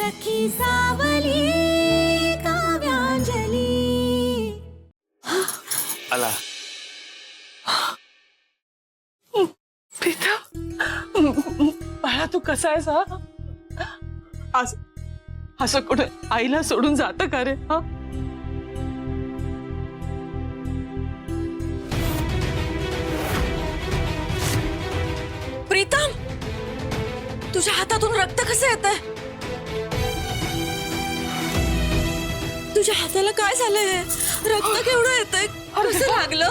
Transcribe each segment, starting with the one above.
सखी सावली काव्यांजली। आला प्रीतम, बाळा तू कसा आहेस? आज असं कुठे आईला सोडून जातं का रे? हा, प्रीतम, तुझ्या हातातून रक्त कसं येतंय? तुझ्या हाताला काय झालंय? रक्त केवढं येतंय? कसं लागलं?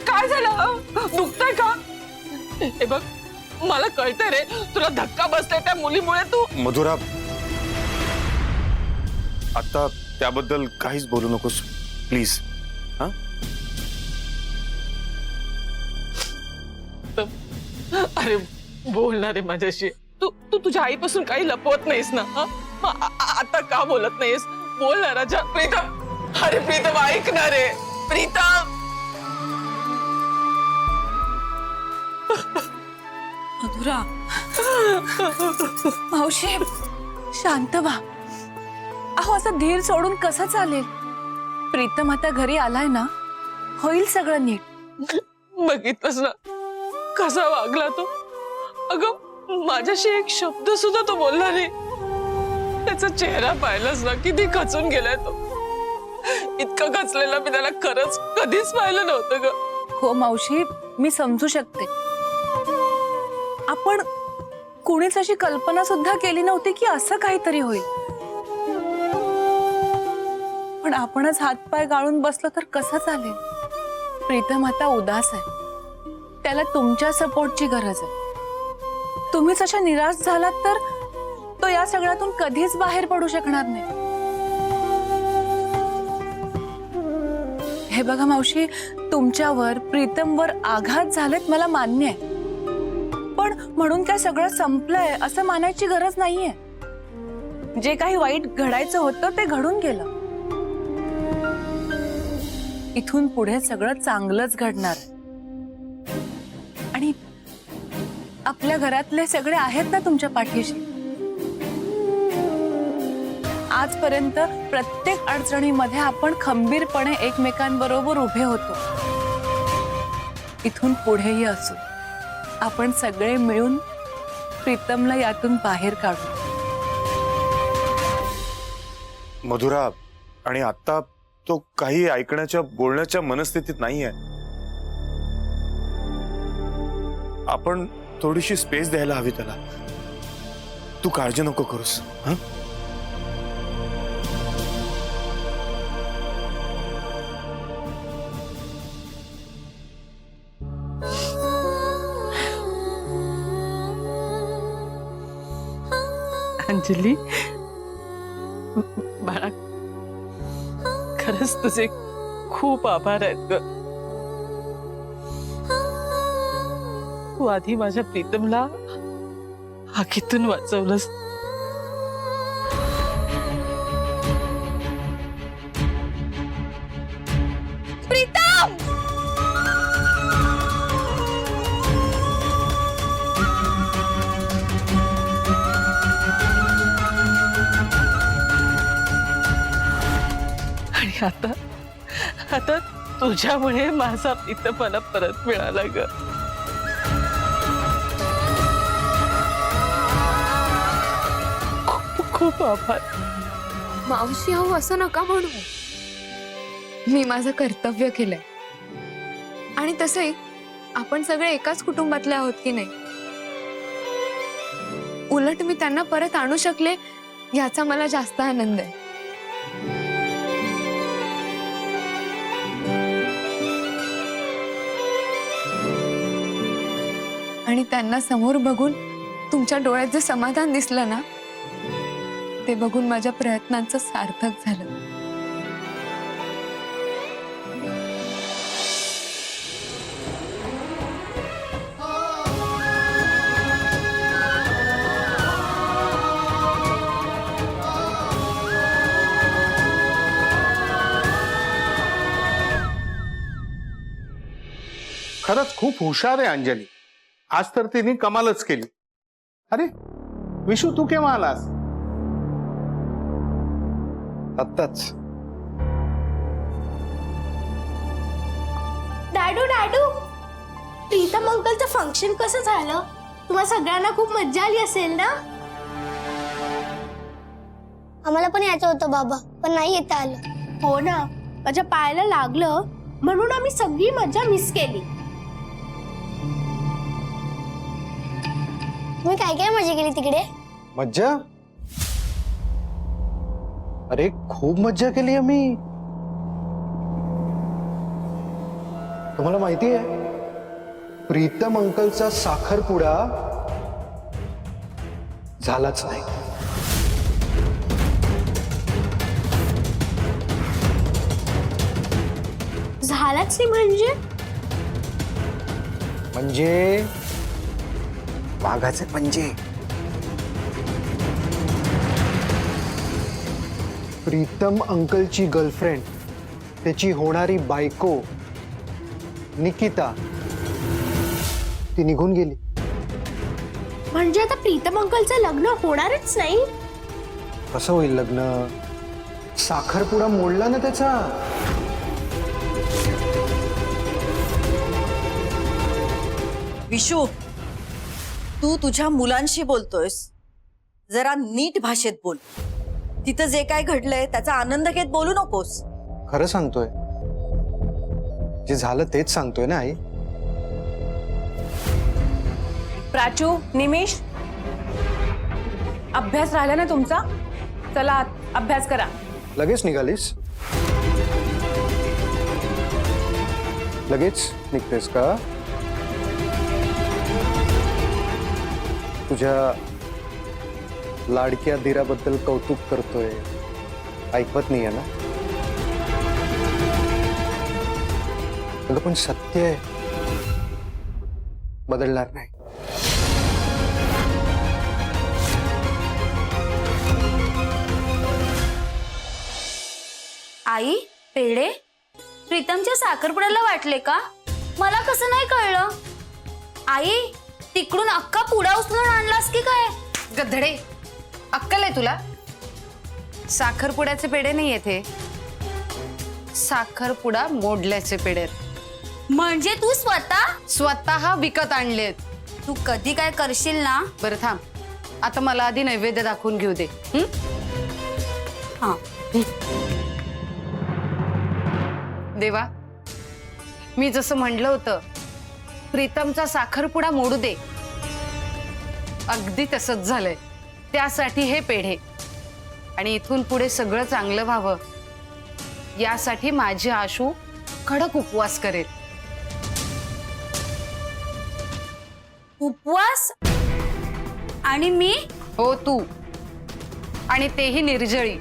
काय झालं? दुखतंय का? हे बघ, मला कळतंय रे, तुला धक्का बसलाय त्या मुलीमुळे. तू मधुरा, आता त्याबद्दल काहीच बोलू नकोस प्लीज. हा, अरे बोलणार आहे माझ्याशी. तू तू तुझ्या आईपासून काही लपवत नाहीस ना? आता का बोलत नाहीस? बोल ना राजा. प्रीतम, अरे प्रीतम ऐकणार रे. प्रीतम, मधुरा, मावशी शांत व्हा. अहो असं धीर सोडून कसं चालेल? प्रीतम आता घरी आलाय ना, होईल सगळं नीट. बघितलंस ना कसा वागला तो? अगं माझ्याशी एक शब्द सुद्धा तो बोलला नाही. त्याचा चेहरा पाहिलास ना, किती खचून गेलाय तो. इतका खचलेला मी त्याला खरंच कधीच पाहिलं नव्हतं ग. हो मावशी, मी समजू शकते. आपण कुणीच अशी कल्पना सुद्धा केली नव्हती की असं काहीतरी होईल. पण आपणच हातपाय गाळून बसलो तर कसं चालेल? प्रीतम आता उदास आहे, त्याला तुमच्या सपोर्टची गरज आहे. तुम्हीच अशा निराश झालात तर तो या सगळ्यातून कधीच बाहेर पडू शकणार नाही. हे बघा मावशी, तुमच्यावर प्रीतमवर आघात झालेत मला मान्य आहे, पण म्हणून काय सगळं संपलंय असं मानायची गरज नाहीये. जे काही वाईट घडायचं होतं ते घडून गेलं. इथून पुढे सगळं चांगलंच घडणार. आणि आपल्या घरातले सगळे आहेत ना तुमच्या पाठीशी. आजपर्यंत प्रत्येक अडचणीमध्ये आपण खंबीरपणे एकमेकांबरोबर उभे होतो. इथून पुढेही असू, आपण सगळे मिळून प्रीतमला यातून बाहेर काढू. मधुरा, आणि आता तो काही ऐकण्याच्या बोलण्याच्या मनस्थितीत नाहीये. आपण थोडीशी स्पेस द्यायला हवी त्याला. तू काळजी नको करूस. हा, अंजली बाळा, खरंच तुझे खूप आभार आहेत ग. तू आधी माझ्या प्रीतमला आगीतून वाचवलंस. प्रीतम, आणि आता आता तुझ्यामुळे माझा प्रीतमला परत मिळाला ग. खूप खूप आभार. मावशी, अहो असं नका म्हणू. मी माझं कर्तव्य केलंय. आणि तसंही आपण सगळे एकाच कुटुंबातले आहोत की नाही. उलट मी त्यांना परत आणू शकले याचा मला जास्त आनंद आहे. आणि त्यांना समोर बघून तुमच्या डोळ्यात जे समाधान दिसलं ना, ते बघून माझ्या प्रयत्नांचं सार्थक झालं. खरंच खूप हुशार आहे अंजली. आज तर तिने कमालच केली. अरे विशू, तू केव्हा आलास? आत्ताच. डॅडू डॅडू, प्रीतम अंकलचं फंक्शन कसं झालं? तुम्हा सगळ्यांना खूप मज्जा आली असेल ना? आम्हाला पण यायचं होतं बाबा, पण नाही येता आलं. हो ना, माझ्या पायाला लागलं म्हणून आम्ही सगळी मज्जा मिस केली. तुम्ही काय काय मजा केली तिकडे? मज्जा? अरे खूप मज्जा केली आम्ही. तुम्हाला माहिती आहे, प्रीतम अंकलचा साखरपुडा झालाच नाही. झालाच नाही म्हणजे? म्हणजे वाघाचे पंजे. प्रीतम अंकलची गर्लफ्रेंड, त्याची होणारी बायको निकिता, ती निघून गेली. म्हणजे आता प्रीतम अंकलचं लग्न होणारच नाही? कसं होईल लग्न? साखरपुडा मोडला ना त्याचा. विशू, तू तुझ्या मुलांशी बोलतोयस, जरा नीट भाषेत बोल. तिथं जे काय घडलंय त्याचा आनंद घेत बोलू नकोस. खरं सांगतोय, जे झालं तेच सांगतोय ना आई. प्राचू, निमिष, अभ्यास राहिला ना तुमचा? चला आत, अभ्यास करा. लगेच निघालीस? लगेच निघतेस का? तुझ्या लाडक्या धीराबद्दल कौतुक करतोय, ऐकवत नाहीये ना? अगं पण सत्य आहे, बदलणार नाही. आई, पेढे प्रीतमच्या साखरपुड्याला वाटले का? मला कसं नाही कळलं? आई, तिकडून अख्खा पुडा उचलून आणलास की काय? गधडे, अक्कल आहे तुला? साखरपुड्याचे पेढे नाही येथे, साखरपुडा मोडल्याचे पेढे. म्हणजे तू स्वतः विकत आणलेत. तू कधी काय करशील ना? बरं थांब, आता मला आधी नैवेद्य दाखवून घेऊ दे. हा. देवा, मी जसं म्हणलं होतं, प्रीतमचा साखरपुडा मोडू दे, अगदी तसंच झालंय. त्यासाठी हे पेढे, आणि इथून पुढे सगळं चांगलं व्हावं यासाठी माझी आशू कडक उपवास करेल. उपवास? आणि मी? हो, तू, आणि तेही निर्जळी.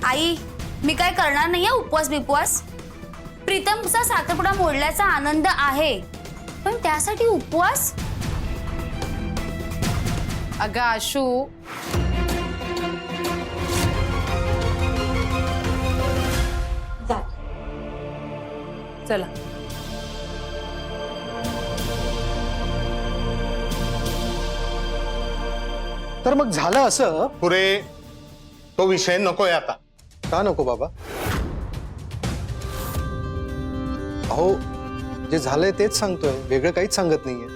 आई, मी काय करणार नाहीये उपवास बिपवास. प्रीतमचा साखरपुडा मोडल्याचा आनंद आहे, पण त्यासाठी उपवास? अगं आशू, चला. तर मग झालं असं. पुरे, तो विषय नकोय आता. का नको बाबा? अहो, जे झालंय तेच सांगतोय, वेगळं काहीच सांगत नाहीये.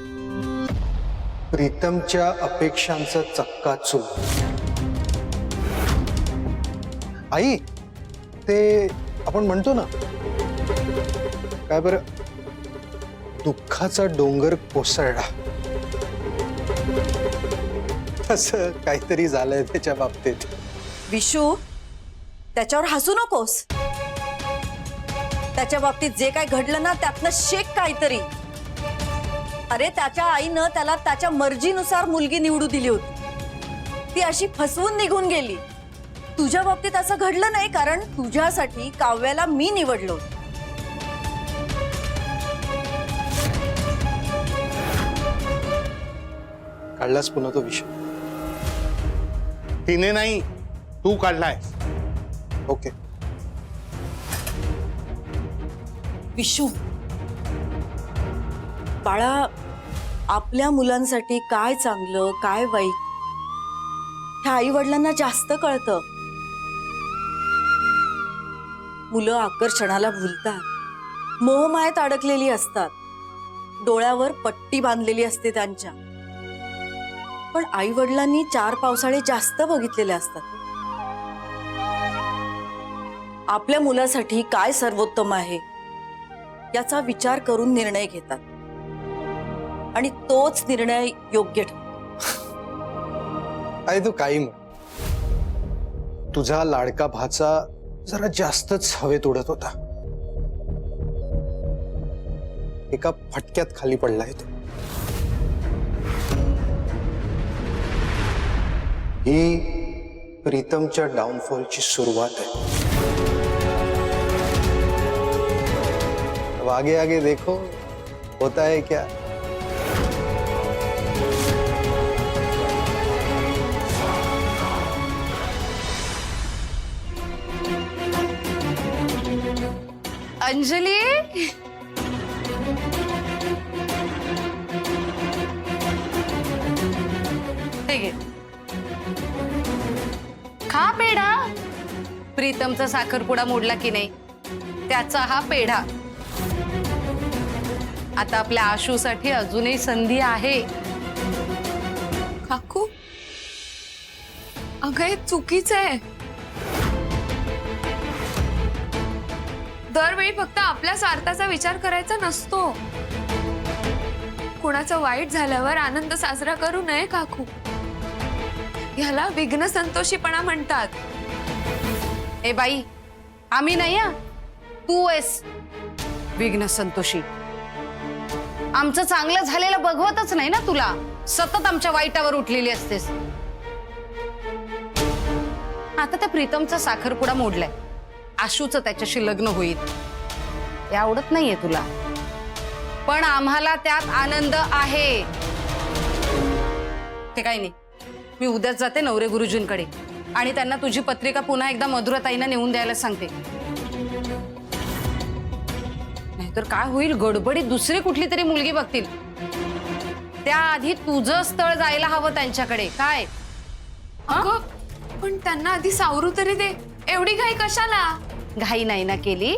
प्रीतमच्या अपेक्षांचं चक्काचूर. आई, ते आपण म्हणतो ना, काय बरं, दुःखाचा डोंगर कोसळला, तसं काहीतरी झालंय त्याच्या बाबतीत. विशू, त्याच्यावर हसू नकोस. त्याच्या बाबतीत जे काय घडलं ना, त्यातनं शेक काहीतरी. अरे, त्याच्या आईनं त्याला त्याच्या मर्जीनुसार मुलगी निवडू दिली होती, ती अशी फसवून निघून गेली. तुझ्या बाबतीत असं घडलं नाही, कारण तुझ्यासाठी काव्याला मी निवडलो. काढलाच पुन्हा तो विषय. तिने नाही, तू काढलाय. ओके. विशू, बाळा, आपल्या मुलांसाठी काय चांगलं काय वाईट ह्या आई वडिलांना जास्त कळतं. मुलं आकर्षणाला भुलतात, मोहमायेत अडकलेली असतात, डोळ्यावर पट्टी बांधलेली असते त्यांच्या. पण आई वडिलांनी 4 पावसाळे जास्त बघितलेले असतात. आपल्या मुलासाठी काय सर्वोत्तम आहे याचा विचार करून निर्णय घेतात आणि तोच निर्णय योग्य ठरतो. आई तू काही म्हण, तुझा लाडका भाचा जरा जास्तच हवेत उडत होता. एका फटक्यात खाली पडलाय तो. ही प्रीतमच्या डाउनफॉलची सुरुवात आहे. अब आगे आगे देखो होता है क्या. अंजली, हे घे. खा पेढा. प्रीतमचा साखरपुडा मोडला की नाही त्याचा हा पेढा. आता आपल्या आशूसाठी अजूनही संधी आहे. काकू, अगं हे चुकीचं आहे. दरवेळी फक्त आपल्या स्वार्थाचा विचार करायचा नसतो. कुणाचं वाईट झाल्यावर आनंद साजरा करू नये काकू. ह्याला विघ्न संतोषीपणा म्हणतात. ए बाई, आम्ही नाही हा, तू आहेस विघ्न संतोषी. आमचं चांगलं झालेलं बघवतच नाही ना तुला, सतत आमच्या वाईटावर उठलेली असतेस. आता त्या प्रीतमचा साखरपुडा मोडलाय, आशूचं त्याच्याशी लग्न होईल, हे आवडत नाहीये तुला, पण आम्हाला त्यात आनंद आहे. ते काही नाही, मी उद्याच जाते नवरे गुरुजींकडे आणि त्यांना तुझी पत्रिका पुन्हा एकदा मधुराताईंना नेऊन द्यायला सांगते. नाहीतर काय होईल, गडबडीत दुसरी कुठली तरी मुलगी बघतील. त्याआधी तुझं स्थळ जायला हवं त्यांच्याकडे. काय अगं, पण त्यांना आधी सावरू तरी दे. एवढी घाई कशाला? घाई नाही ना केली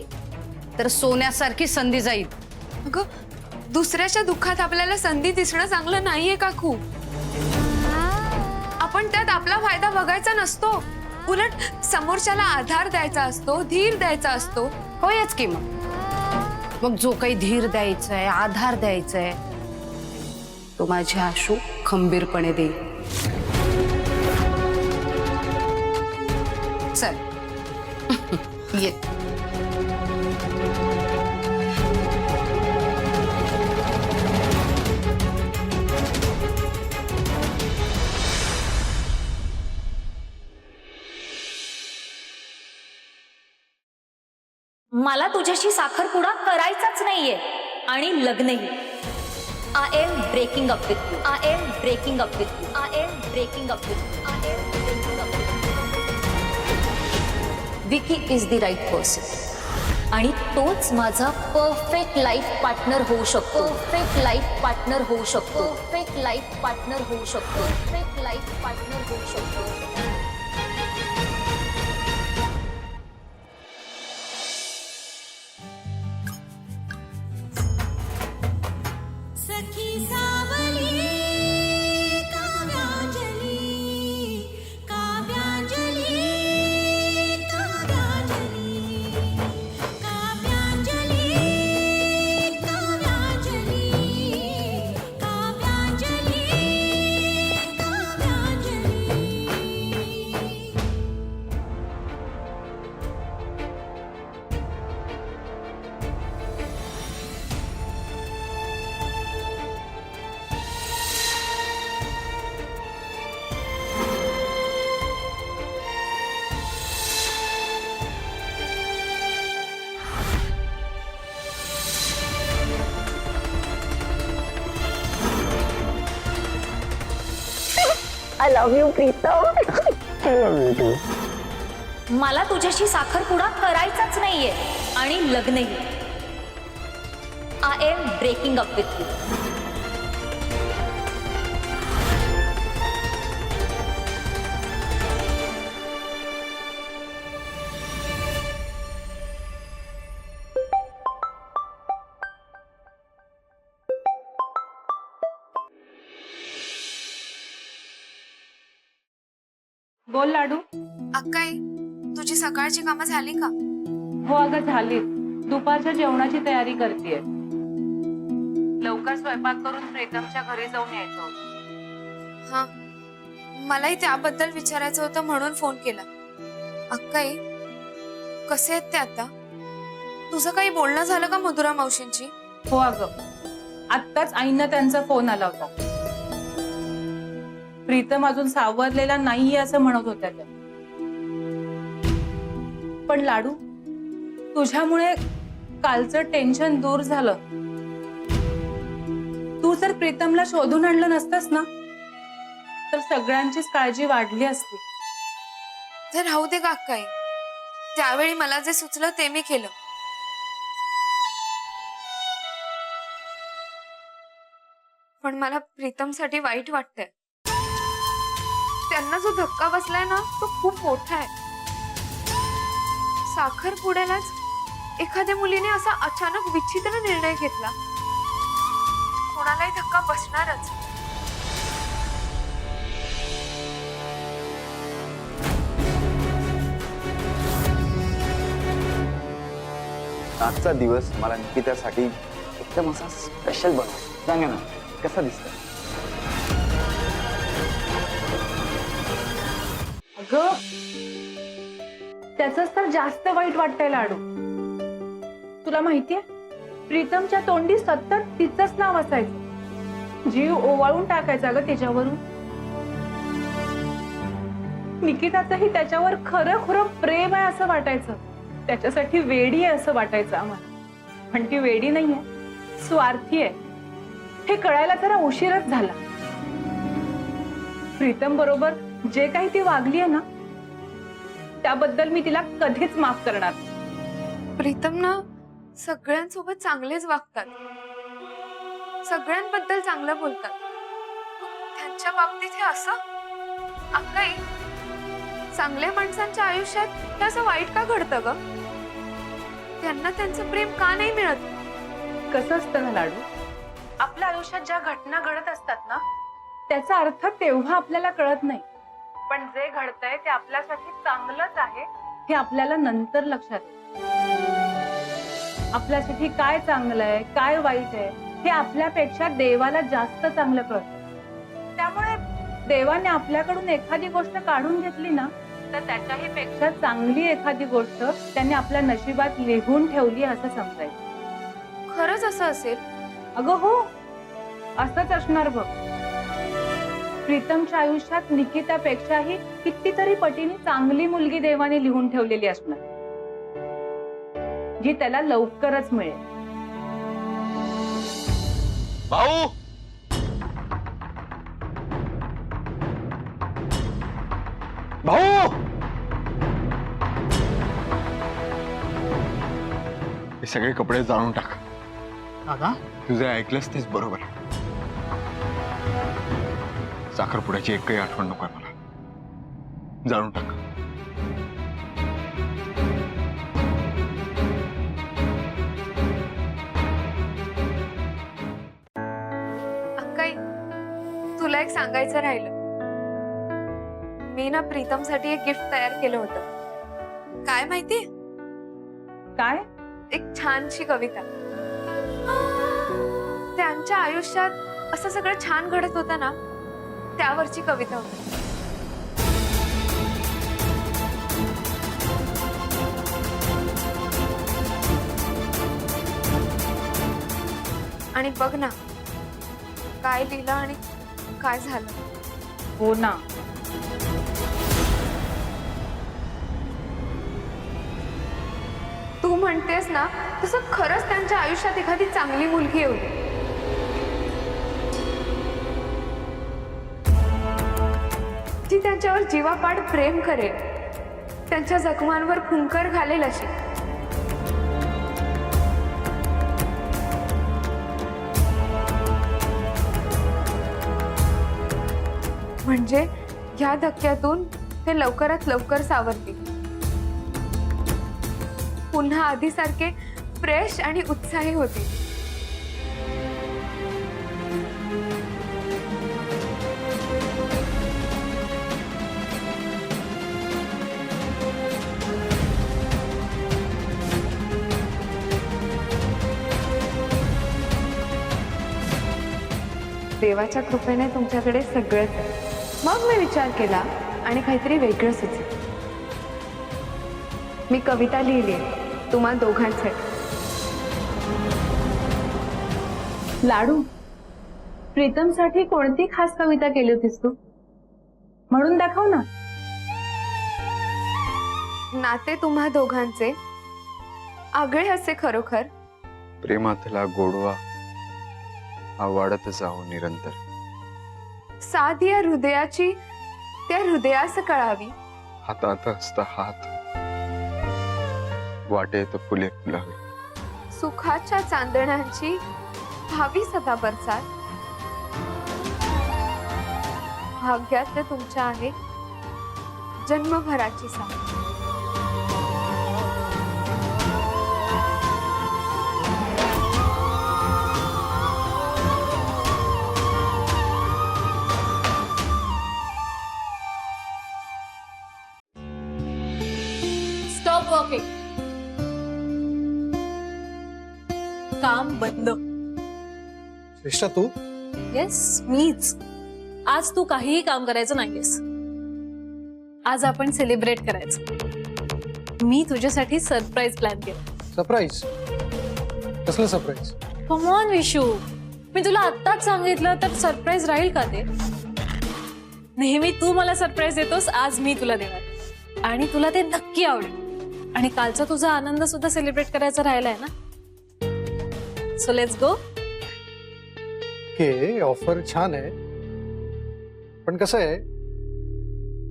तर सोन्यासारखी संधी जाईल. अगं, दुसऱ्याच्या दुःखात आपल्याला संधी दिसणं चांगलं नाहीये काकू. आपण त्यात आपला फायदा बघायचा नसतो, उलट समोरच्याला आधार द्यायचा असतो, धीर द्यायचा असतो. होयच की मग जो काही धीर द्यायचाय, आधार द्यायचाय, तो माझी आशू खंबीरपणे देईल. चल ये. मला तुझ्याशी साखरपुडा करायचाच नाहीये आणि लग्नही. I am breaking up with you. I am breaking up with you. I am breaking up with you. I am breaking up with you. Vicky is the right person आणि तोच माझा परफेक्ट लाईफ पार्टनर होऊ शकतो. Perfect life partner होऊ शकतो. Perfect life partner होऊ शकतो. Perfect life partner होऊ शकतो. I love you Pritam. मला तुझ्याशी साखरपुडा करायचाच नाहीये आणि लग्नही. I am breaking up with you. बोल लाडू. अक्काई, तुझी सकाळची कामं झाली का? हो अगं झाली. दुपारच्या जेवणाची तयारी करतेय. लवकर स्वयंपाक करून प्रीतमच्या घरी जाऊन यायचं होतं. हा, मलाही त्याबद्दल विचारायचं होतं म्हणून फोन केला. अक्काई, कसे आहेत ते आता? तुझं काही बोलणं झालं का मधुरा मावशींची? हो अगं, आत्ताच आईंना त्यांचा फोन आला होता. प्रीतम अजून सावरलेला नाहीये असं म्हणत होत्या त्या. पण लाडू, तुझ्यामुळे कालचं टेन्शन दूर झालं. तू जर प्रीतमला शोधून आणलं नसतंस ना, तर सगळ्यांचीच काळजी वाढली असती. तर राहू दे का अक्काई, त्यावेळी मला जे सुचलं ते मी केलं. पण मला प्रीतमसाठी वाईट वाटतंय. त्यांना जो धक्का बसलाय ना, तो खूप मोठा आहे. साखरपुड्यालाच एखाद्या मुलीने असा अचानक विचित्र निर्णय घेतला. कोणालाही धक्का बसणारच. आजचा दिवस मला निकितासाठी एकदम असा स्पेशल बनव. सांगा ना, कसा दिसतोय? अगं, त्याच तर जास्त वाईट वाटतंय लाडू. तुला माहितीये, प्रीतमच्या तोंडी सतत तिचंच नाव असायचं. जीव ओवाळून टाकायचा ग तिच्यावरून. निकिताचंही त्याच्यावर खरं खरं प्रेम आहे असं वाटायचं. त्याच्यासाठी वेडी आहे असं वाटायचं आम्हाला. पण ती वेडी नाहीये, स्वार्थी आहे. हे कळायला जरा उशीरच झाला. प्रीतम बरोबर जे काही ती वागली आहे ना, त्याबद्दल मी तिला कधीच माफ करणार. प्रीतम ना सगळ्यांसोबत चांगलेच वागतात, सगळ्यांबद्दल चांगलं बोलतात. त्यांच्या बाबतीत हे असं? अक्काई, चांगल्या माणसांच्या आयुष्यात हे असं वाईट का घडतं ग? त्यांना त्यांचं प्रेम का नाही मिळत? कसं असतं ना लाडू, आपल्या आयुष्यात ज्या घटना घडत असतात ना, त्याचा अर्थ तेव्हा आपल्याला कळत नाही. पण जे घडतंय ते आपल्यासाठी चांगलंच आहे हे आपल्याला नंतर लक्षात येतं. आपल्यासाठी काय चांगलं आहे, काय वाईट आहे हे आपल्यापेक्षा देवाला जास्त चांगलं कळतं. त्यामुळे देवाने आपल्याकडून एखादी गोष्ट काढून घेतली ना, तर त्याच्याही पेक्षा चांगली एखादी गोष्ट त्याने आपल्या नशिबात लिहून ठेवली असं समजायचं. खरंच असं असेल? अगं हो, असंच असणार बघ. प्रीतमच्या आयुष्यात निकितापेक्षाही कितीतरी पटीने चांगली मुलगी देवाने लिहून ठेवलेली असणार, जी त्याला लवकरच मिळेल. भाऊ, भाऊ, हे सगळे कपडे जाळून टाक. दादा, तुझं ऐकलंस तेच बरोबर. साखरपुड्याची एकही आठवण नको मला. जाळून टाक. अक्काई, तुला एक सांगायचं राहिलं. मी ना प्रीतमसाठी एक गिफ्ट तयार केलं होतं. काय माहिती? काय? एक छानशी कविता. त्यांच्या आयुष्यात असं सगळं छान घडत होतं ना, त्यावरची कविता होती. आणि बघ ना, काय लिहिलं आणि काय झालं. हो ना. तू म्हणतेस ना, तसं खरंच त्यांच्या आयुष्यात एखादी चांगली मुलगी येऊ दे. जी त्यांच्यावर जीवापाड प्रेम करेल, त्यांच्या जखमांवर फुंकर घालेल अशी. म्हणजे या धक्क्यातून ते लवकरात लवकर सावरतील. पुन्हा आधीसारखे फ्रेश आणि उत्साही होतील. देवाच्या कृपेने तुमच्याकडे सगळंच आहे. मग मी विचार केला आणि काहीतरी वेगळं सुचलं. मी कविता लिहिली तुम्हा दोघांसाठी. लाडू, प्रीतमसाठी कोणती खास कविता केली होतीस तू? म्हणून दाखव ना. नाते तुम्हा दोघांचे आगळे असे खरोखर, प्रेमातला गोडवा हा वाढत जाओ निरंतर. साध या हृदयाची त्या हृदयास कळावी. हातात असता हात वाटेत फुले फुलावे. सुखाच्या चांदण्यांची भावी सदा बरसात. भाग्यात तुमच्या आहे जन्मभराची साथ. Stop walking. काम बंद. श्रेष्ठा तू येस, मीच. आज तू काहीही काम करायचं नाहीयेस. आज आपण सेलिब्रेट करायचं. मी तुझ्यासाठी सरप्राईज प्लॅन केला. सरप्राईज? कसलं सरप्राईज? कम ऑन विशू, मी तुला आत्ताच सांगितलं तर सरप्राईज राहील का ते? नेहमी तू मला सरप्राईज देतोस, आज मी तुला देणार आणि तुला ते नक्की आवडेल. आणि कालचा तुझा आनंद सुद्धा सेलिब्रेट करायचा राहिलाय ना. So let's go. Okay, offer छान आहे, पण कसं आहे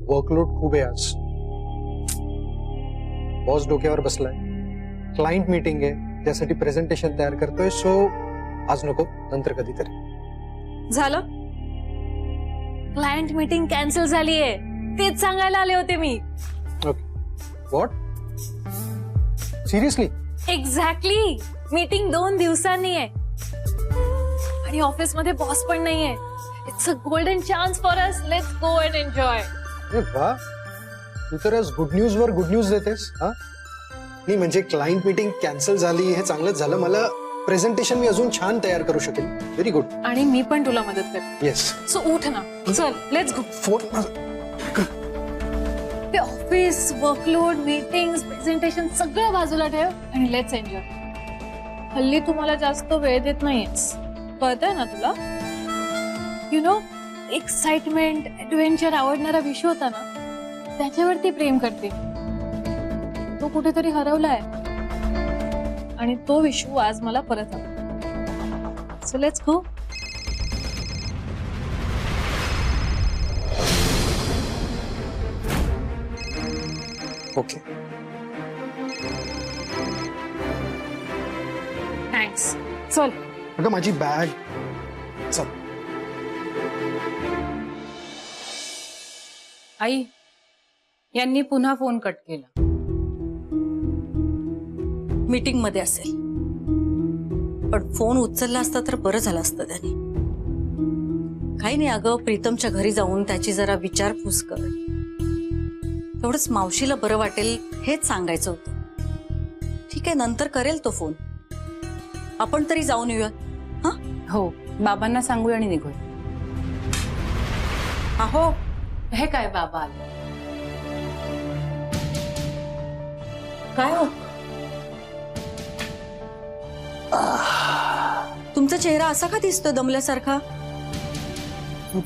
वर्कलोड खूप आहे आज. बॉस डोक्यावर बसलाय, क्लायंट मीटिंग आहे, त्यासाठी प्रेझेंटेशन तयार करतोय. सो आज नको, नंतर कधीतरी. झालं? क्लायंट मीटिंग कॅन्सल झालीये, तेच सांगायला आले होते मी. Okay. What? Seriously? Exactly. Meeting 2 दिवसांनी आहे आणि ऑफिस मध्ये बॉस पण नाहीये. It's a golden chance for us. Let's go and enjoy. अरे वा, तू तर आज गुड न्यूज वर गुड न्यूज देतेस. हा नाही, म्हणजे क्लायंट मीटिंग कॅन्सल झाली हे चांगलंच झालं. मला प्रेझेंटेशन मी अजून छान तयार करू शकेल. Very good. आणि मी पण तुला मदत करते. येस. सो उठ ना, चल लेट्स गो. फोन ते ऑफिस, वर्कलोड, मीटिंग्स, प्रेझेंटेशन सगळं बाजूला ठेव आणि लेट्स एन्जॉय. हल्ली तुम्हाला जास्त वेळ देत नाहीयेस, कळतंय ना तुला? यु नो, एक्साइटमेंट, ऍडव्हेंचर आवडणारा विषय होता ना, त्याच्यावरती प्रेम करते. तो कुठेतरी हरवलाय आणि तो विषू आज मला परत हवा. So let's go. Okay. Thanks. चल. अगं माझी बॅग. चल. आई, यांनी पुन्हा फोन कट केला. मीटिंग मध्ये असेल, पण फोन उचलला असता तर बरं झालं असतं त्याने. काही नाही अगं, प्रीतमच्या घरी जाऊन त्याची जरा विचारपूस कर. तेवढंच मावशीला बरं वाटेल हेच सांगायचं होतं. ठीक आहे, नंतर करेल तो फोन. आपण तरी जाऊन येऊया. हा हो, बाबांना सांगूया आणि निघूया. अहो, हे काय बाबा आले? काय हो, तुमचा चेहरा असा का दिसतोय दमल्यासारखा?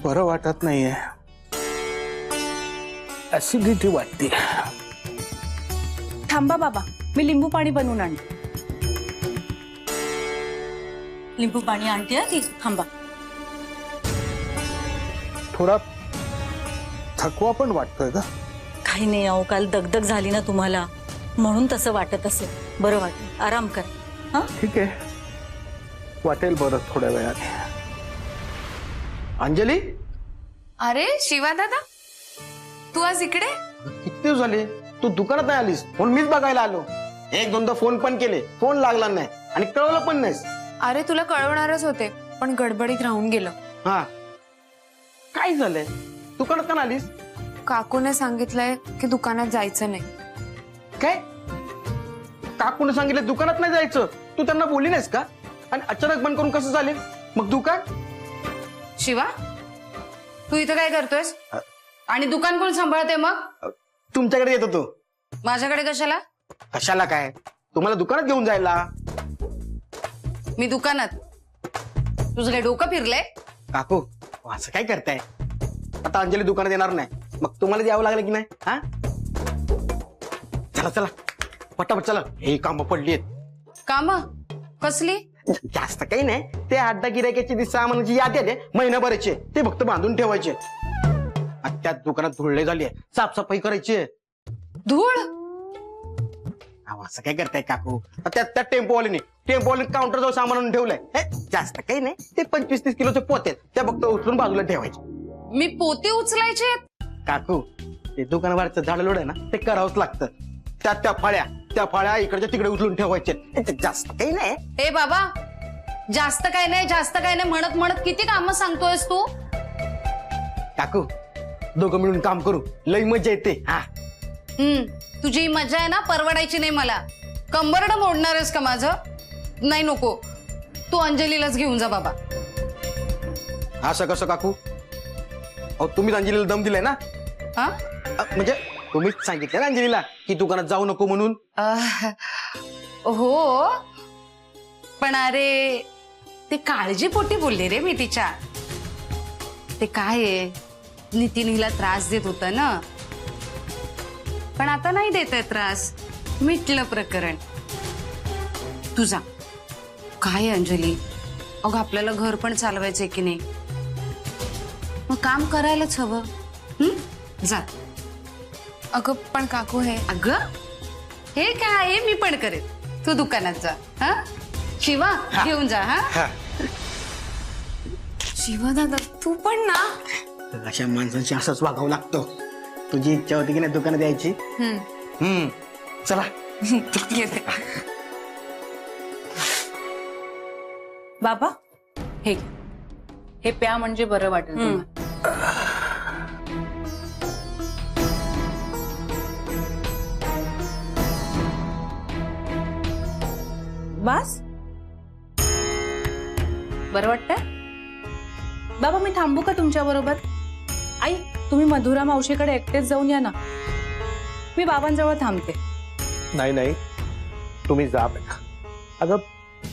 बरं वाटत नाहीये, ऍसिडिटी वाटते. थांबा बाबा, मी लिंबू पाणी बनवून आणते. लिंबू पाणी आणते ती. थांबा. थोडा थकवा पण वाटतोय का? काही नाही अहो, काल दगदग झाली ना तुम्हाला, म्हणून तसं वाटत असेल. बरं वाटेल, आराम कर. हा ठीक आहे, वाटेल बरं थोड्या वेळाने. अंजली, अरे शिवा दादा, तू आज इकडे? किती दिवस झाले तू दुकानात नाही आलीस. फोन मीच बघायला आलो. 1-2दा फोन पण केले, फोन लागला नाही आणि कळवलं पण नाहीस. अरे तुला कळवणारच होते, पण गडबडीत राहून गेलं. हा, काय झालंय? दुकानात का नाही आलीस? काकूने सांगितलंय की दुकानात जायचं नाही. काय? काकूने सांगितलं दुकानात नाही जायचं? तू त्यांना बोलली नाहीस का? आणि अचानक बंद करून कसं झाले मग दुकान? शिवा तू इथं काय करतोयस आणि दुकान कोण सांभाळते मग? तुमच्याकडे येत होतो. माझ्याकडे कशाला? कशाला काय, तुम्हाला दुकानात घेऊन जायला. मी दुकानात? तुझं काय डोकं फिरलंय? काकू असं काय करताय? आता अंजली दुकानात येणार नाही, मग तुम्हाला यावं लागलं की नाही? हा चला चला पटापट चला, हे काम पडली आहेत. काम कसली? जास्त काही नाही, ते 8-10 गिरायकाची सामानाची यादी आहे महिनाभराचे, ते फक्त बांधून ठेवायचे. आणि त्या दुकानात धुळले झाली आहे, साफसफाई करायची आहे. धूळ? अहो, असं काय करताय काकू? त्या टेम्पोवाल्याने काउंटर जवळ सामान आणून ठेवलंय. जास्त काही नाही, ते 25-30 किलोचे पोते आहेत, त्या फक्त उचलून बाजूला ठेवायचे. मी पोते उचलायचे? काकू ते दुकानावरचं झाड लोड आहे ना, ते करावंच लागतं. त्या फळ्या इकडच्या तिकडे उचलून ठेवायचे. जास्त काही नाही. ए बाबा, जास्त काय नाही म्हणत म्हणत किती कामं सांगतोयस तू? काकू दोघं मिळून काम करू, लई मजा येते. हा तुझी मजा आहे ना, परवडायची नाही मला. कंबरड मोडणार आहेस का माझं? नाही नको, तू अंजलीलाच घेऊन जा बाबा. असं कसं काकू? अहो तुम्हीच अंजलीला दम दिलाय ना. हा म्हणजे तुम्हीच सांगितलं ना अंजलीला की दुकानात जाऊ नको म्हणून. हो, पण अरे ते काळजीपोटी बोलले रे मी तिच्या. ते काय आहे, नितीन हिला त्रास देत होता ना, पण आता नाही देत आहे त्रास, मिटलं प्रकरण. तुझा काय अंजली, अगं आपल्याला घर पण चालवायचंय की नाही, मग काम करायलाच हवं. जा. अगं पण काकू हे अगं हे काय, मी पण करेन, तू दुकानात जा. हा शिवा घेऊन जा. हा शिवा दादा तू पण ना. अशा माणसांशी असंच वागावं लागतं. तुझी इच्छा होती की नाही दुकानात यायची? चला येते. बाबा हे प्या म्हणजे बरं वाटेल तुम्हाला. बस बरं वाटतंय? बाबा मी थांबू का तुमच्या बरोबर? आई तुम्ही मधुरा मावशीकडे एकटेच जाऊन या ना, मी बाबांजवळ थांबते. नाही तुम्ही जा बेटा. अगं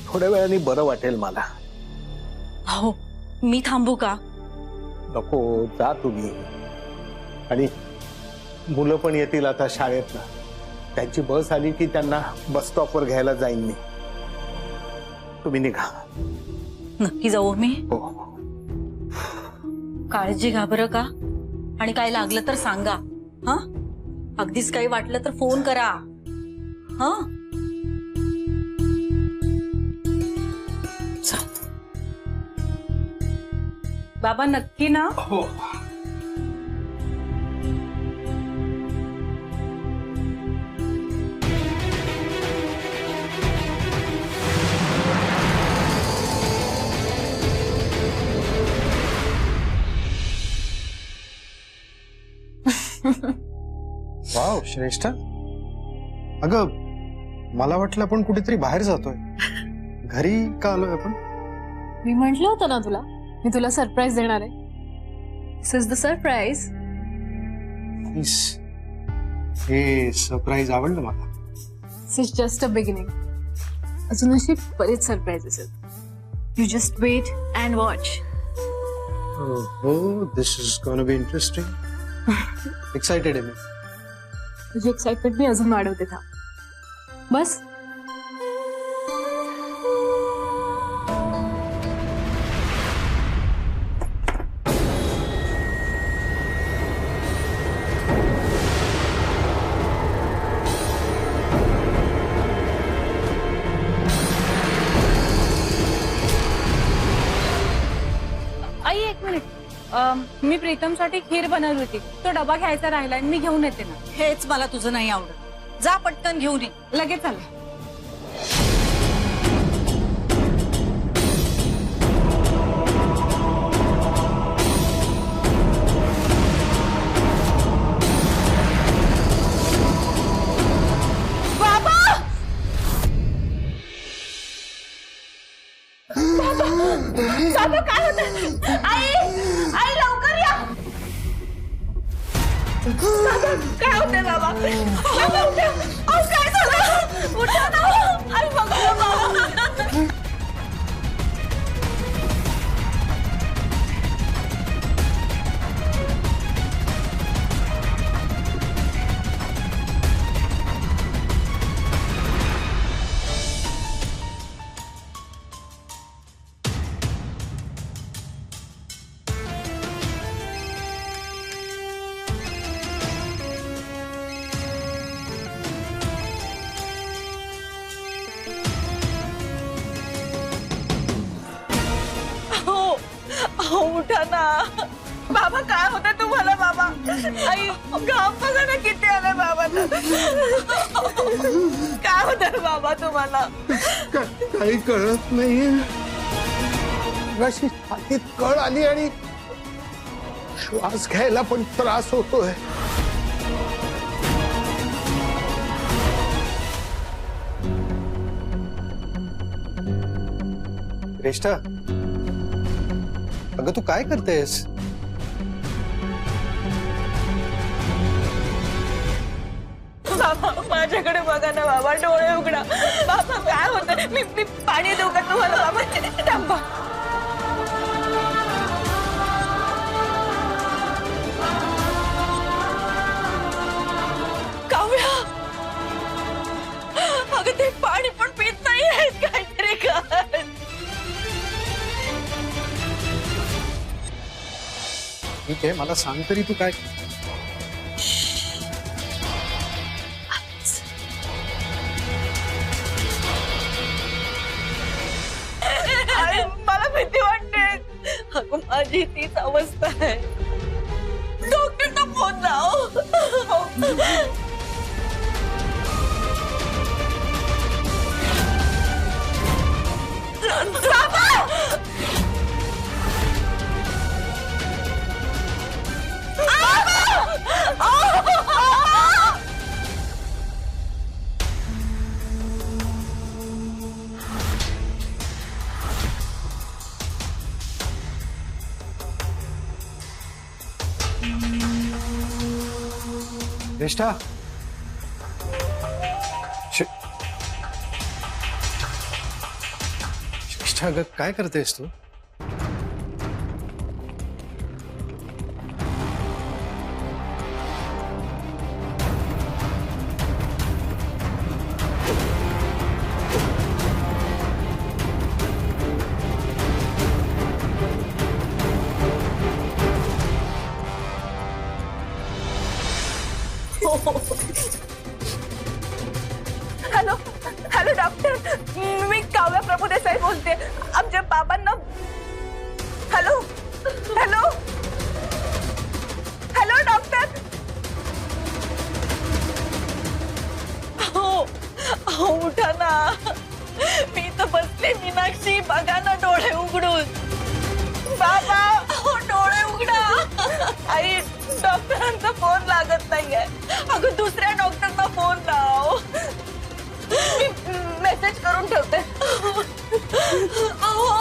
थोड्या वेळाने बरं वाटेल मला. हो मी थांबू का? नको, जा तुम्ही. आणि मुलं पण येतील आता शाळेत ना, त्यांची बस आली की त्यांना बस स्टॉपवर घ्यायला जाईन मी. तुम्ही निघा. नक्की जाऊ मी. हो. काळजी घ्या बरं का, आणि काय लागलं तर सांगा. हा अगदीच काही वाटलं तर फोन करा. हा बाबा नक्की ना? हो. वाव श्रेष्ठ. अगं मला वाटलं आपण कुठेतरी बाहेर जातोय. घरी का आलोय आपण? मी म्हंटल होतं ना तुला, मी तुला सरप्राईज देणार आहे. This is the surprise. हे सरप्राईज आवडलं मला. This is just a beginning. अजून अशी बरेच सरप्राईजेस आहेत. You just wait and watch. हो this is gonna be interesting. Excited आहे मी. तुझी एक्साइटमेंट मी अजून वाढवते. थांब बस. आई एक मिनिट, मी प्रीतमसाठी खीर बनवली होती, तो डबा घ्यायचा राहिला, मी घेऊन येते ना. हेच मला तुझं नाही आवडत. जा पटकन घेऊन ये. लगेच आले. बाबा काय होत? आई काय होतंय बाबा? बाबा उठा. अहो, काय झालं? उठा ना. आई बघा ना बाबा. अहो, उठा ना. बाबा काय होतंय तुम्हाला बाबा? आई घाम बघा ना किती आलाय बाबा. काय होतंय बाबा तुम्हाला? काही कळत नाहीये. अशी छातीत कळ आली आणि श्वास घ्यायला पण त्रास होतोय. श्रेष्ठा, अगं तू काय करतेस? बाबा माझ्याकडे बघा ना बाबा. डोळे उघडा. बाबा काय होतंय? मी पाणी देऊ का तुम्हाला बाबा? थांबा. काव्या, अगं ते पाणी पण पित नाही. काहीतरी कर. ठीक आहे, मला सांग तरी तू काय. आई, मला भीती वाटते. अगं माझी तीच अवस्था आहे. डॉक्टरना फोन लाव. श्रेष्ठा, श्रेष्ठा, अगं काय करतेस तू? हॅलो हॅलो डॉक्टर, मी काव्या प्रभुदेसाई बोलते. आमच्या बाबांना. Hello hello hello doctor. हो उठा ना. मी तर बसले. मीनाक्षी बघा ना डोळे उघडून. बाबा डोळे उघडा. आई डॉक्टरांचा फोन लागत नाहीये. अगं दुसऱ्या डॉक्टरना फोन लाव. मी मेसेज करून ठेवते. अहो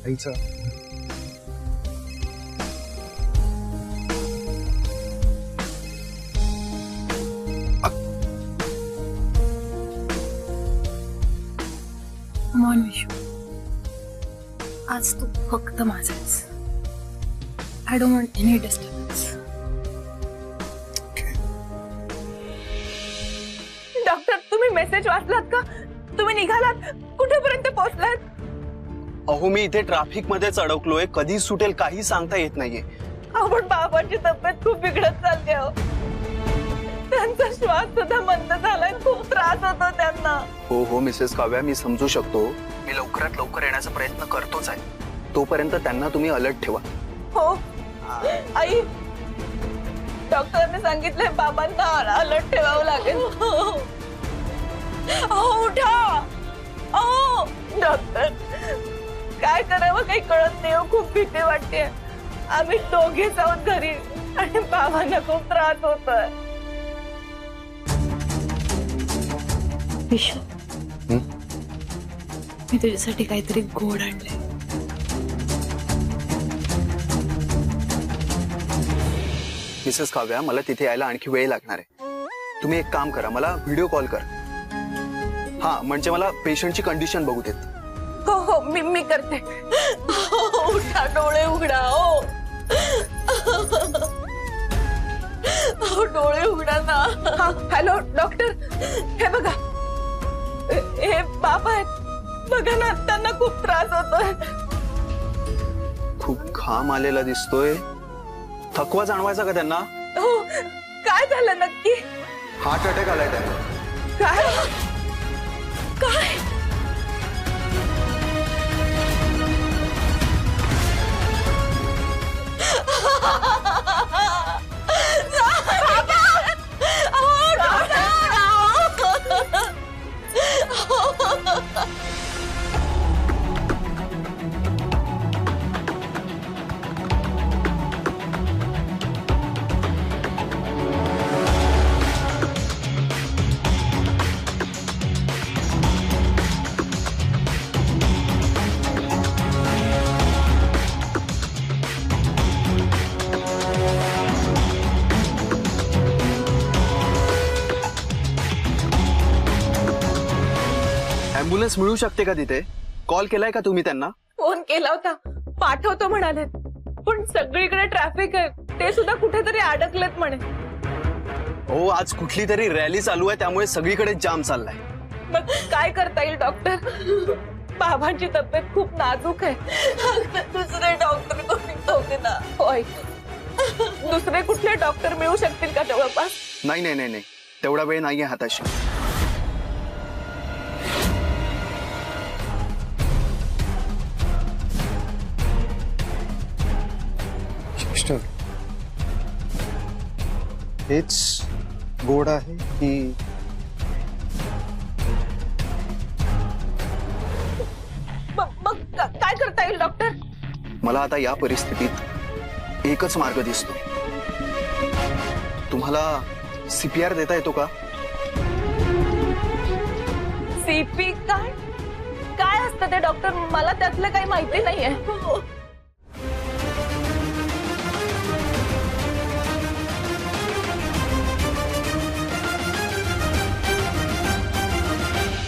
आईचा आज तू फक्त माझाच. I don't want any disturbance. Doctor, तुम्ही मेसेज वाचलात का? तुम्ही निघालात? कुठेपर्यंत पोहोचलात? अहो मी इथे ट्रॅफिक मध्येच अडकलोय, कधी सुटेल काही सांगता येत नाहीये. आपण बाबांची तब्येत खूप बिघडत चालली आहे. त्यांचा श्वास सुद्धा मंद झालाय. खूप त्रास होतो त्यांना. हो मिसेस काव्या, मी समजू शकतो. मी लवकरात लवकर येण्याचा प्रयत्न करतोच आहे. तोपर्यंत त्यांना तुम्ही अलर्ट ठेवा. हो आई, डॉक्टरने सांगितलंय बाबांना अलर्ट ठेवावं लागेल. उठा. डॉक्टर, काय करावं काही कळत नाही. खूप भीती वाटते. आम्ही दोघेच आहोत घरी आणि बाबांना खूप त्रास होतोय. विश्व, मी तुझ्यासाठी काहीतरी गोड आणलंय. मिसेस काव्या, मला तिथे यायला आणखी वेळ लागणार आहे. तुम्ही एक काम करा, मला व्हिडिओ कॉल करा. हा, म्हणजे मला पेशंटची कंडिशन बघू देत. हो मी करते. उठा, डोळे उघडा. डोळे उघडा ना. हॅलो डॉक्टर, हे बघा, हे बाबा आहेत. बघा ना, त्यांना खूप त्रास होतोय. खूप घाम आलेला दिसतोय. थकवा जाणवायचा का त्यांना? हो, काय झालं नक्की? हार्ट अटॅक आलाय त्यांना. काय काय? ऍम्ब्युलन्स मिळू शकते का तिथे? कॉल केलाय का तुम्ही त्यांना? फोन केला होता, पाठवतो म्हणाले. पण सगळीकडे ट्रॅफिक आहे. ते सुद्धा कुठेतरी अडकलेत म्हणे. हो, आज कुठली तरी रॅली चालू आहे, त्यामुळे सगळीकडे जाम चाललाय. मग काय करता येईल डॉक्टर? बाबांची तब्येत खूप नाजूक आहे. दुसरे डॉक्टर कोणी होते ना? होय, दुसरे कुठले डॉक्टर मिळू शकतील का जवळपास? नाही, तेवढा वेळ नाहीये हाताशी. सिस्टर, हेच गोड आहे की मग काय करता येईल डॉक्टर? मला आता या परिस्थितीत एकच मार्ग दिसतो. तुम्हाला सीपीआर देता येतो का? सीपी काय असतं ते डॉक्टर? मला त्यातलं काही माहिती नाहीये.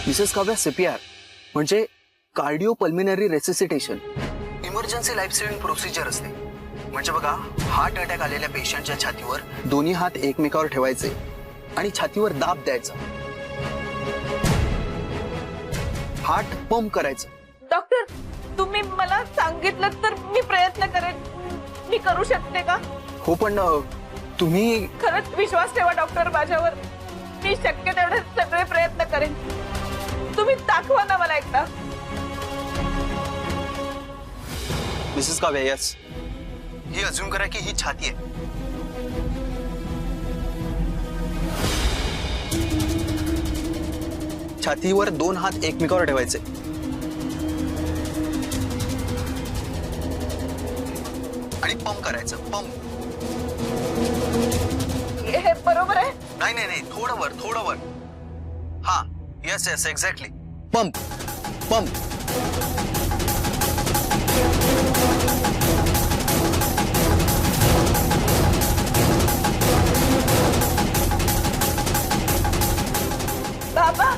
मिसेस काव्या, सीपीआर म्हणजे cardio pulmonary resuscitation, emergency life saving procedure असते. म्हणजे बघा, हार्ट अटॅक आलेल्या पेशंटच्या छातीवर दोन्ही हात एकमेकावर ठेवायचे आणि छातीवर दाब द्यायचा. हार्ट पंप करायचं. डॉक्टर, तुम्ही मला सांगितलं तर मी प्रयत्न करेन. मी करू शकते का? हो, पण तुम्ही खरंच विश्वास ठेवा डॉक्टर माझ्यावर. मी शक्य तेवढे सगळे प्रयत्न करेन. तुम्ही दाखवा ना मला एकदा. मिसेस काव्या, यस, ही अज्यूम करा की ही छाती आहे. छातीवर दोन हात एकमेकावर ठेवायचे आणि पंप करायचं. पंप. हे बरोबर आहे? नाही, थोडं वर. हा, येस, एक्झॅक्टली. पंप. बाबा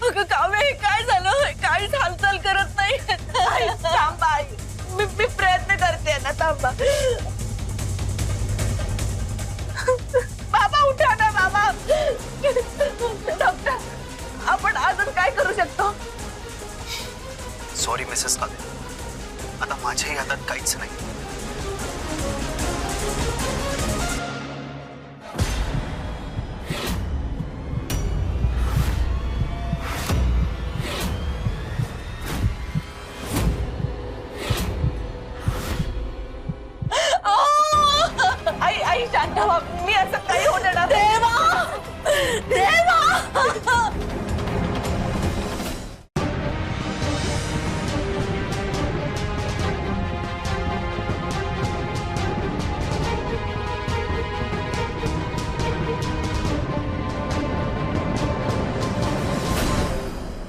अगं काव्य, हे काय झालं? काहीच हालचाल करत नाही. थांबा आई, मी प्रयत्न करते ना, थांबा. बाबा उठा ना बाबा. डॉक्टर, आपण अजून काय करू शकतो? सॉरी मिसेस काव्या, आता माझ्याही हातात काहीच नाही. आई आई शांत व्हा, मी असं काही होऊ देणार. देवा देवा.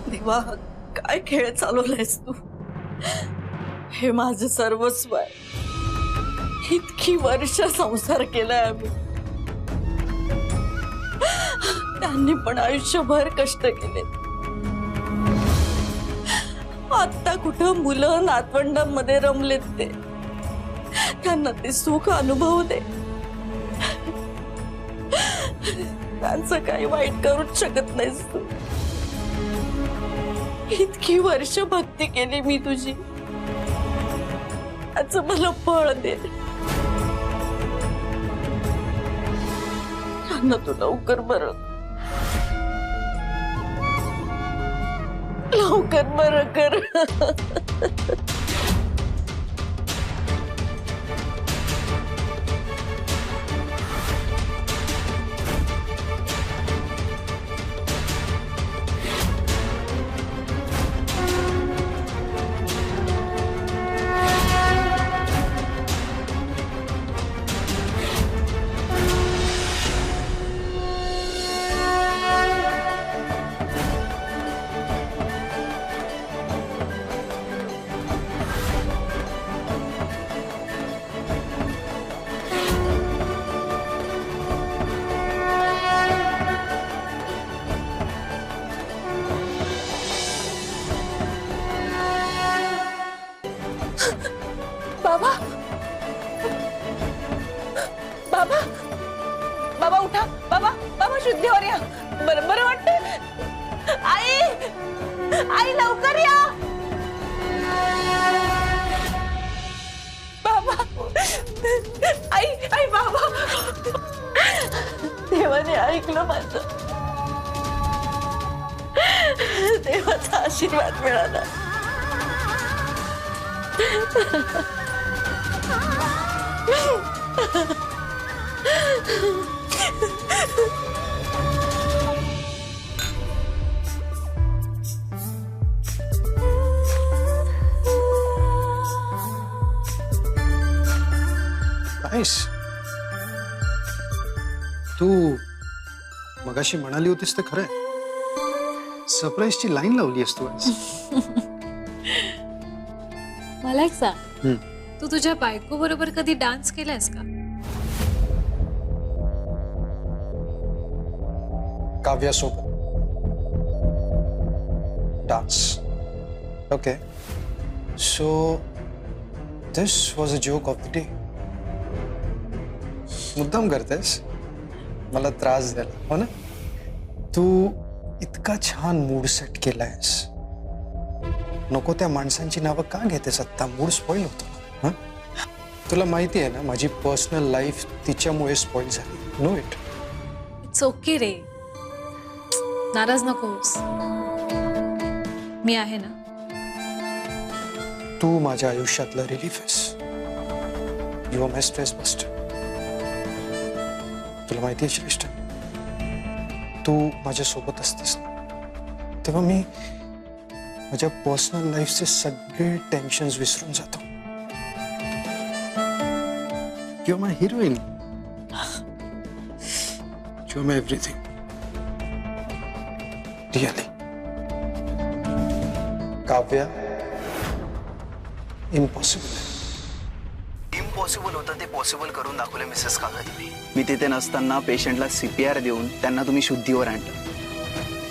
देवा, काय खेळ चालवलायस तू? हे माझं सर्वस्व आहे. इतकी वर्ष संसार केलाय आम्ही. त्यांनी पण आयुष्यभर कष्ट केले. आता कुठं मुलं नातवंडांमध्ये रमलेत ते. त्यांना ते सुख अनुभवू दे. त्यांचं काही वाईट करूच शकत नाहीस तू. इतकी वर्ष भक्ती केली मी तुझी, त्याचं मला फळ दे. त्यांना तू लवकर बरं कर. बाबा बाबा बाबा उठा. बाबा शुद्धीवर या. बरं बरं वाटत. आई लवकर या. बाबा आई बाबा. देवाने ऐकलं माझं. देवाचा आशीर्वाद मिळाला. नाईस. तू मगाशी म्हणाली होतीस ते खरंय. सरप्राईजची लाईन लावली आहेस तू आज. मला एक सांग, तू तुझ्या बायको बरोबर कधी डान्स केलायस का? काव्यासोबत dance. Okay, so this was a joke of the day. मुद्दाम करतेस मला त्रास द्यायला, हो ना? तू इतका छान मूड सेट केलायस. नको त्या माणसांची नावं का घेतेस आत्ता? मूड स्पॉइल होतो. हं? तुला माहिती आहे ना माझी पर्सनल लाईफ तिच्यामुळे स्पॉइल झाली. Know it. इट्स ओके रे, नाराज नकोस. मी आहे ना. तू माझ्या आयुष्यातला रिलीफ आहेस. You are my stress buster. तुला माहिती आहे श्रेष्ठ, तू माझ्यासोबत असतेस ना तेव्हा मी माझ्या पर्सनल लाईफचे सगळे टेन्शन्स विसरून जातो. You are my heroine. You are my everything. Really. Kavya impossible. Impossible होतं ते पॉसिबल करून दाखवलं मिसेस काव्या तुम्ही. मी तिथे नसताना पेशंटला CPR देऊन त्यांना तुम्ही शुद्धीवर आणलं.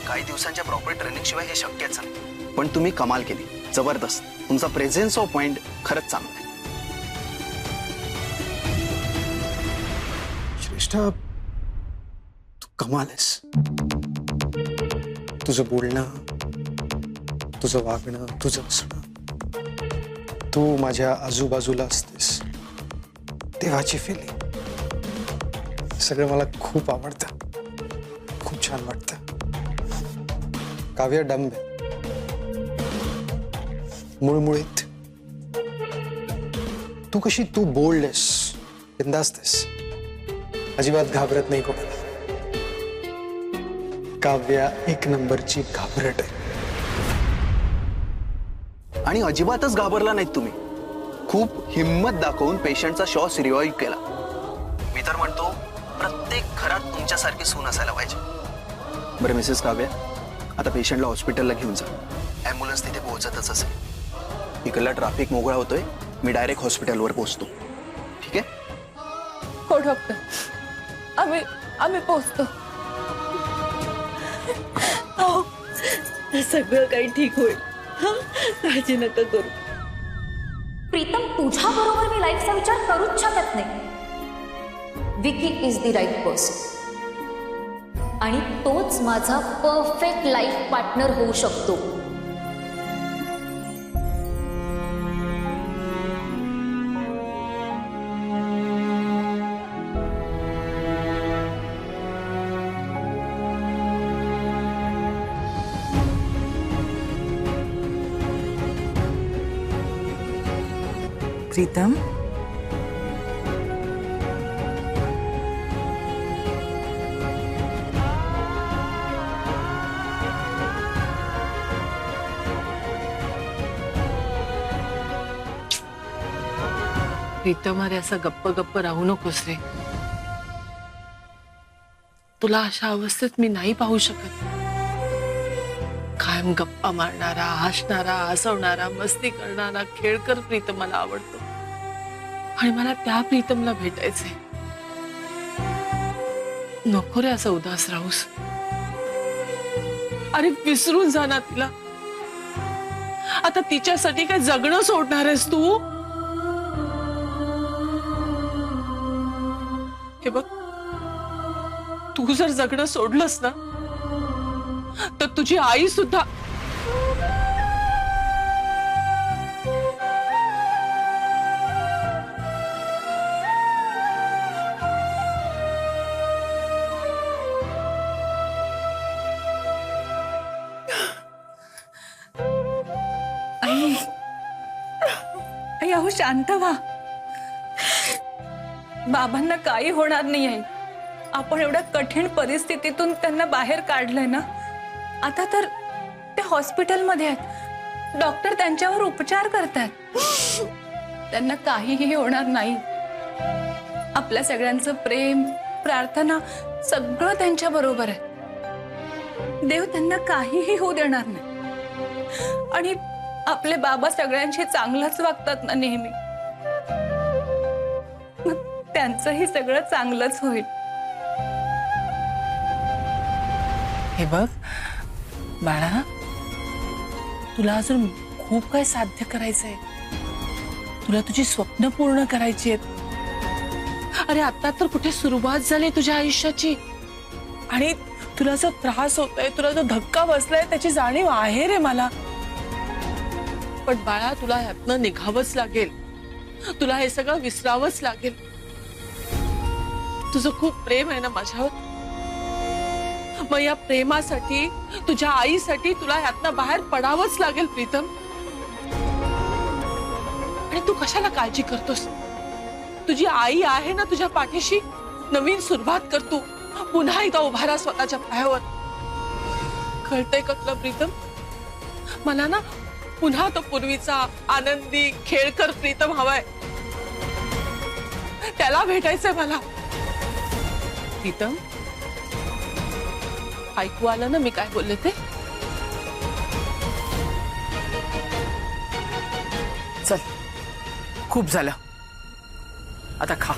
काही दिवसांच्या प्रॉपर ट्रेनिंग शिवाय हे शक्यच नाही. पण तुम्ही कमाल केली, जबरदस्त. तुमचा प्रेझेन्स ऑफ माइंड खरंच चांगला आहे. श्रेष्ठा, तू कमाल आहेस. तुझं बोलणं, तुझं वागणं, तुझं असणं, तू माझ्या आजूबाजूला असतेस तेव्हाची फिलिंग, सगळं मला खूप आवडतं, खूप छान वाटतं. काव्य डंब आहे, मुळमुळीत. तू कशी, तू बोल्ड आहेस, बिंदास्त आहेस, अजिबात घाबरत नाही कोणाला. काव्या एक नंबरची घाबरट आहे. आणि अजिबातच घाबरला नाहीत तुम्ही. खूप हिम्मत दाखवून पेशंटचा श्वास रिवाईव्ह केला. मी तर म्हणतो प्रत्येक घरात तुमच्यासारखी सून असायला पाहिजे. बरं मिसेस काव्या, आता पेशंटला हॉस्पिटलला घेऊन जा. ॲम्ब्युलन्स तिथे पोहोचतच असेल. इकडला ट्रॅफिक मोकळा होतोय, मी डायरेक्ट हॉस्पिटलवर पोहोचतो. ठीक आहे? हो डॉक्टर, आम्ही पोहोचतो. सगळं काही ठीक होईल, काळजी नका करू. प्रीतम, तुझ्या बरोबर मी लाईफचा विचार करूच शकत नाही. Vicky is the right person आणि तोच माझा परफेक्ट लाईफ पार्टनर होऊ शकतो. प्रीतम, प्रीतम, अरे असं गप्प गप्प राहू नकोस रे. तुला अशा अवस्थेत मी नाही पाहू शकत. कायम गप्पा मारणारा, हसणारा, हसवणारा, मस्ती करणारा, खेळकर प्रीतम मला आवडतो. आणि मला त्या प्रीतमला भेटायचंय. नको रे असं उदास राहूस. अरे विसरून जा ना तिला. आता तिच्यासाठी काय जगणं सोडणार आहेस तू? हे बघ, तू जर जगणं सोडलंस ना तर तुझी आई सुद्धा. आई, अहो शांत व्हा. बाबांना काही होणार नाही आहे. आपण एवढ्या कठीण परिस्थितीतून त्यांना बाहेर काढलंय ना. आता तर ते हॉस्पिटलमध्ये आहेत. डॉक्टर त्यांच्यावर उपचार करतात. त्यांना काहीही होणार नाही. आपल्या सगळ्यांचं प्रेम, प्रार्थना सगळं त्यांच्या बरोबर आहे. देव त्यांना काहीही होऊ देणार नाही. आणि आपले बाबा सगळ्यांशी चांगलंच वागतात ना नेहमी. त्यांचंही सगळं चांगलंच होईल. हे बघ बाळा, तुला अजून खूप काय साध्य करायचंय. तुला तुझी स्वप्न पूर्ण करायची आहेत. अरे आता तर कुठे सुरुवात झाली तुझ्या आयुष्याची. आणि तुला जो त्रास होतोय, तुला जो धक्का बसलाय, त्याची जाणीव आहे रे मला. पण बाळा, तुला ह्यातनं निघावंच लागेल. तुला हे सगळं विसरावंच लागेल. तुझं खूप प्रेम आहे ना माझ्यावर. मग या प्रेमासाठी, तुझ्या आईसाठी तुला ह्यातनं बाहेर पडावंच लागेल प्रीतम. आणि तू कशाला काळजी करतोस? तुझी आई आहे ना तुझ्या पाठीशी. नवीन सुरुवात कर तू. पुन्हा एकदा उभा राहा स्वतःच्या पायावर. कळतंय का तुला प्रीतम? मला ना पुन्हा तो पूर्वीचा आनंदी, खेळकर प्रीतम हवाय. त्याला भेटायचंय मला. प्रीतम, ऐकू आलं ना मी काय बोलले ते? चल, खूप झालं. आता खा.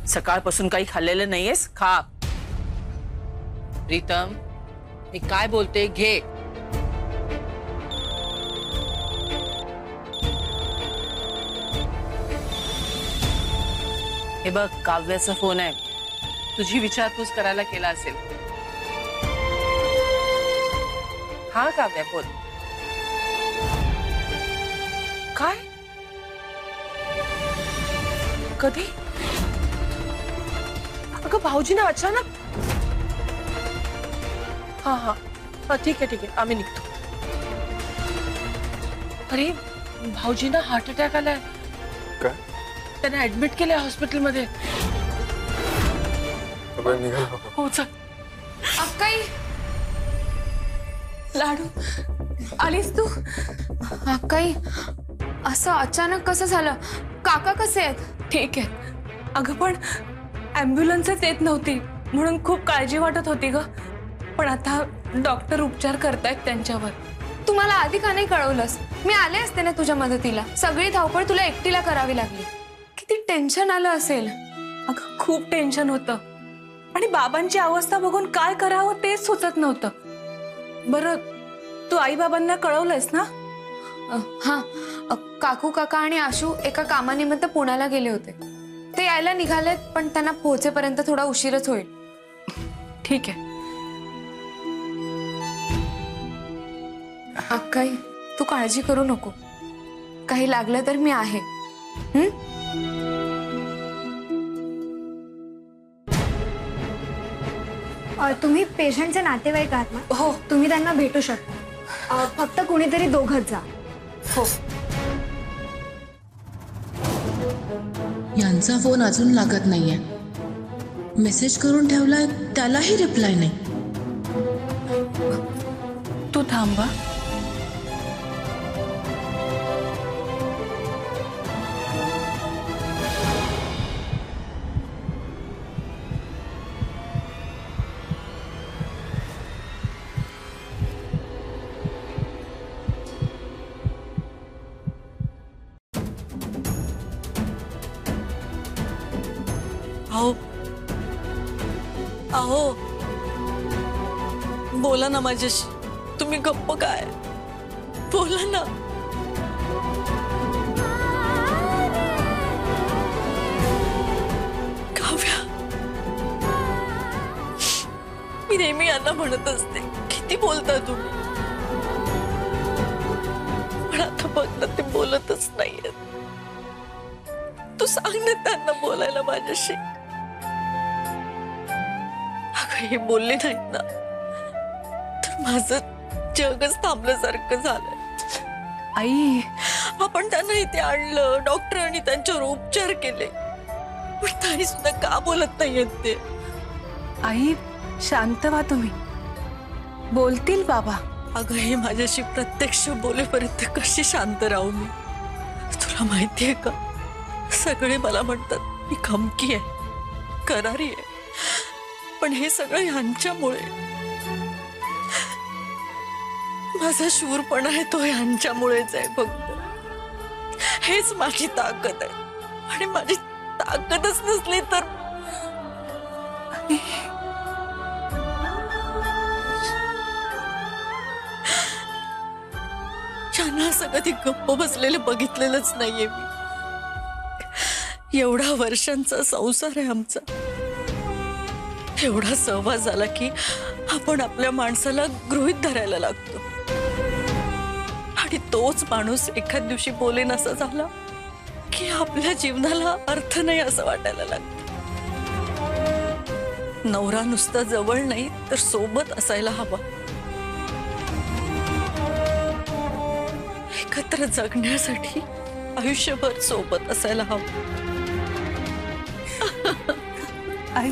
सकाळपासून काही खाल्लेलं नाहीयेस, खा. प्रीतम, मी काय बोलते घे. हे बघ, काव्याचा फोन आहे. तुझी विचारपूस करायला केला असेल. हा काव्या, बोल. काय? कधी? अगं भाऊजीना अचानक. हा हा हा, ठीक आहे आम्ही निघतो. अरे भाऊजीना हार्ट अटॅक आलाय. काय? त्यांना ऍडमिट केलंय हॉस्पिटलमध्ये. हो चल. अक्काई, लाडू आलीस तू? अक्काई, असं अचानक कसं झालं? काका कसे आहेत? ठीक आहे. अगं पण ॲम्ब्युलन्सच येत नव्हती म्हणून खूप काळजी वाटत होती ग. पण आता डॉक्टर उपचार करतायत त्यांच्यावर. तुम्हाला आधी का नाही कळवलंस? मी आले असते ना तुझ्या मदतीला. सगळी धावपळ तुला एकटीला करावी लागली. किती टेन्शन आलं असेल. अगं खूप टेन्शन होतं आणि बाबांची अवस्था बघून काय करावं तेच सुचत नव्हतं. बरं, तू आई बाबांना कळवलंयस ना? हा, काकू काका आणि आशू एका कामानिमित्त पुण्याला गेले होते. ते यायला निघालेत, पण त्यांना पोहोचेपर्यंत थोडा उशीरच होईल. ठीक आहे. अक्काई, तू काळजी करू नको. काही लागलं तर मी आहे. तुम्ही पेशंटचे नातेवाईक आहात ना? हो. तुम्ही त्यांना भेटू शकता. फक्त कुणीतरी दोघंच जा. हो. यांचा फोन अजून लागत नाहीये. मेसेज करून ठेवलाय, त्यालाही रिप्लाय नाही. तू थांबा. अहो अहो, बोला ना माझ्याशी. तुम्ही गप्प काय? बोला ना. काव्या, मी नेहमी यांना म्हणत असते, किती बोलता तुम्ही. पण आता बघ ना, ते बोलतच नाहीयेत. तू सांग ना त्यांना बोलायला माझ्याशी. अगं हे बोलले नाहीत ना तर माझं जगच थांबल्यासारखं झालंय. आई, आपण त्यांना इथे आणलं, डॉक्टरांनी त्यांच्यावर उपचार केले, पण तरी सुद्धा का बोलत नाहीयेत ते? आई शांत व्हा तुम्ही. बोलतील बाबा. अगं हे माझ्याशी प्रत्यक्ष बोलेपर्यंत कशी शांत राहू मी? तुला माहितीये का, सगळे मला म्हणतात मी खमकी आहे, करारी आहे, पण हे सगळं ह्यांच्यामुळे. माझा शूरपणा आहे तो ह्यांच्यामुळेच आहे फक्त. हेच माझी ताकद आहे आणि माझी ताकदच नसली तर. ज्यांना असं कधी गप्प बसलेलं बघितलेलंच नाहीये मी. एवढा वर्षांचा संसार आहे आमचा. एवढा सहवास झाला की आपण आपल्या माणसाला गृहीत धरायला लागतो, आणि तोच माणूस एखाद दिवशी बोलेन असं झाला की आपल्या जीवनाला अर्थ नाही असं वाटायला लागतं. नवरा नुसता जवळ नाही तर सोबत असायला हवा. एकत्र जगण्यासाठी आयुष्यभर सोबत असायला हवं. आई,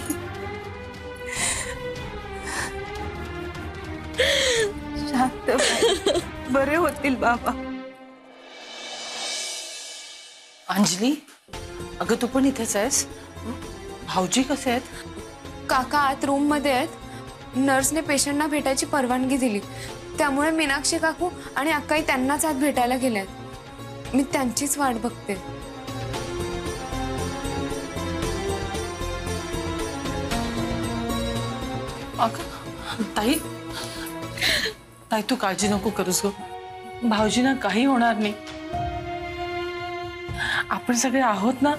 शांत व्हा. बरे होतील बाबा. अंजली, अगं तू पण इथेच आहेस? भाऊजी कसे आहेत? काका आत रूम मध्ये आहेत. नर्सने पेशंटना भेटायची परवानगी दिली, त्यामुळे मीनाक्षी काकू आणि अक्काई त्यांनाच आत भेटायला गेल्यात. मी त्यांचीच वाट बघते. अगं ताई, ताई तू काळजी नको करूस ग. भाऊजींना काही होणार नाही. आपण सगळे आहोत ना,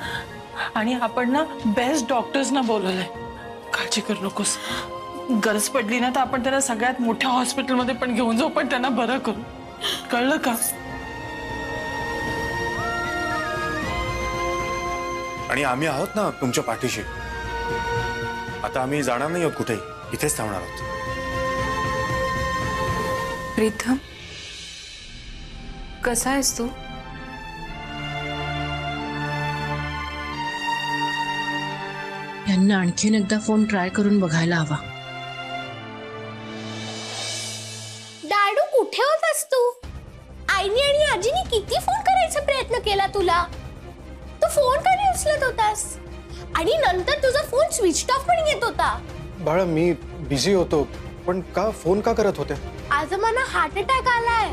आणि आपण ना बेस्ट डॉक्टर्सना बोलवलंय. काळजी करू नकोस. गरज पडली ना तर आपण त्यांना सगळ्यात मोठ्या हॉस्पिटलमध्ये पण घेऊन जाऊ, पण त्यांना बरं करू. कळलं का? आणि आम्ही आहोत ना तुमच्या पाठीशी. आता आम्ही जाणार नाही आहोत कुठेही, इथेच थांबणार आहोत. प्रीतम, कसा आहेस तू? यांना आणखीन एकदा फोन ट्राय करून बघायला हवा. डाडू कुठे होतास तू? आईने आणि आजीने किती फोन करायचा प्रयत्न केला तुला. तू फोन का नाही उचलत होतास? आणि नंतर तुझा फोन स्विच ऑफ पण येत होता. बाळा मी बिझी होतो, पण का फोन का करत होते? आज मला हार्ट अटॅक आलाय.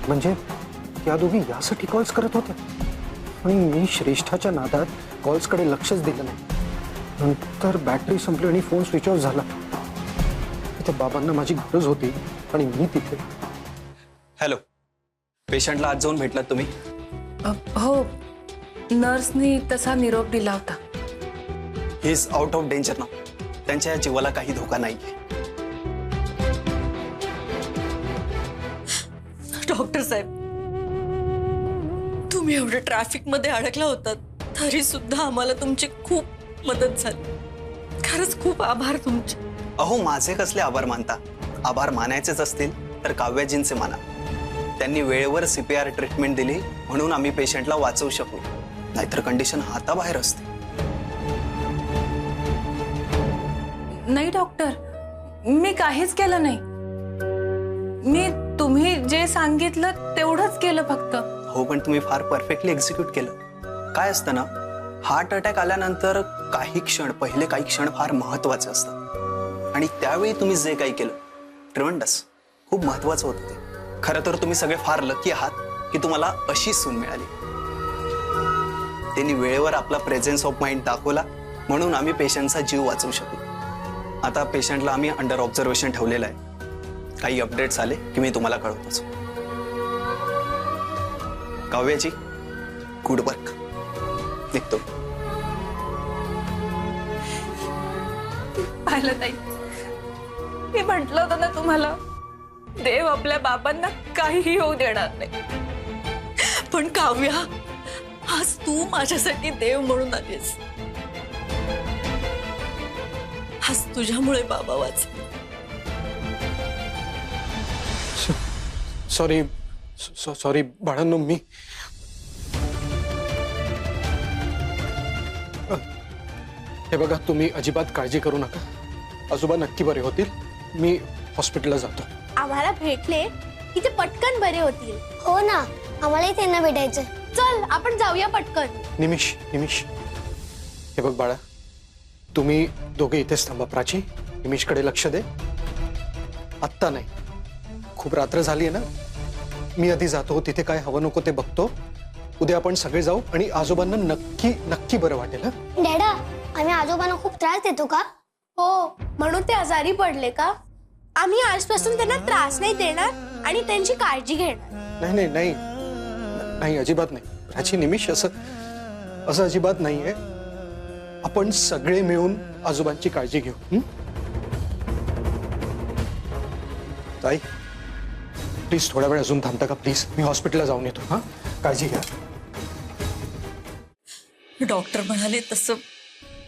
म्हणजे त्या दोघी यासाठी कॉल्स करत होते आणि मी श्रेष्ठाच्या नादात कॉल्सकडे लक्षच दिलं नाही. नंतर बॅटरी संपली आणि फोन स्विच ऑफ झाला. तिथे बाबांना माझी गरज होती आणि मी तिथे. हॅलो, पेशंटला आज जाऊन भेटलात तुम्ही? हो, नर्सनी तसा निरोप दिला होता. He is out of danger ना. त्यांच्या जीवाला काही धोका नाही. डॉक्टर साहेब, तुम्ही एवढं ट्रॅफिक मध्ये अडकला होतात तरी सुद्धा आम्हाला तुमची खूप मदत झाली. खरंच खूप आभार तुमचे. अहो, माझे कसले आभार मानता? आभार मानायचेच असतील तर काव्याजींचे माना. त्यांनी वेळेवर CPR ट्रीटमेंट दिली म्हणून आम्ही पेशंटला वाचवू शकलो, नाहीतर कंडिशन हाताबाहेर असते. नाही डॉक्टर, मी काहीच केलं नाही. मी तुम्ही जे सांगितलं तेवढंच केलं फक्त. हो, पण तुम्ही फार परफेक्टली एक्झिक्यूट केलं. काय असतं ना, हार्ट अटॅक आल्यानंतर पहिले काही क्षण फार महत्वाचे असतात. आणि त्यावेळी तुम्ही जे काही केलं ट्रिमेंडस, खूप महत्वाचं होतं ते. खरं तर तुम्ही सगळे फार लकी आहात की तुम्हाला अशी सून मिळाली. त्यांनी वेळेवर आपला प्रेझेन्स ऑफ माइंड दाखवला म्हणून आम्ही पेशंटचा जीव वाचवू शकलो. आता पेशंटला आम्ही अंडर ऑब्झर्वेशन ठेवलेलं आहे. काही अपडेट्स आले की मी तुम्हाला कळवतोच. काव्याजी, गुड वर्क. निघतो. पाहिलं ताई, मी म्हटलं होतं ना तुम्हाला, देव आपल्या बाबांना काहीही होऊ देणार नाही. पण काव्या, आज तू माझ्यासाठी देव म्हणून आलीस. आज तुझ्यामुळे बाबा वाचले. सॉरी बाळांनो. मी हे बघा, तुम्ही अजिबात काळजी करू नका. आजोबा नक्की बरे होतील. मी हॉस्पिटलला जातो. आम्हाला भेटले की ते पटकन बरे होतील. हो ना, आम्हालाही त्यांना भेटायचं. चल आपण जाऊया पटकन. निमिष, हे बघ बाळा, तुम्ही दोघे इथेच थांबा. प्राची, निमिषकडे लक्ष दे. आत्ता नाही, खूप रात्र झाली आहे ना. मी आधी जातो, तिथे काय हवं नको ते बघतो. उद्या आपण सगळे जाऊ आणि आजोबांना नक्की बरं वाटेल. हं? डॅडा, आम्ही आजोबांना खूप त्रास देतो का? हो, म्हणून ते आजारी पडले का? आम्ही आजपासून त्यांना त्रास नाही देणार आणि त्यांची काळजी घेणार. नाही, अजिबात नाही. प्राची, निमिष, असं अजिबात नाहीये. आपण सगळे मिळून आजोबांची काळजी घेऊ. हं? ताई, प्लीज थोडा वेळ अजून थांबता का? प्लीज, मी हॉस्पिटलला जाऊन येतो. हा, काळजी घ्या. डॉक्टर म्हणाले तसं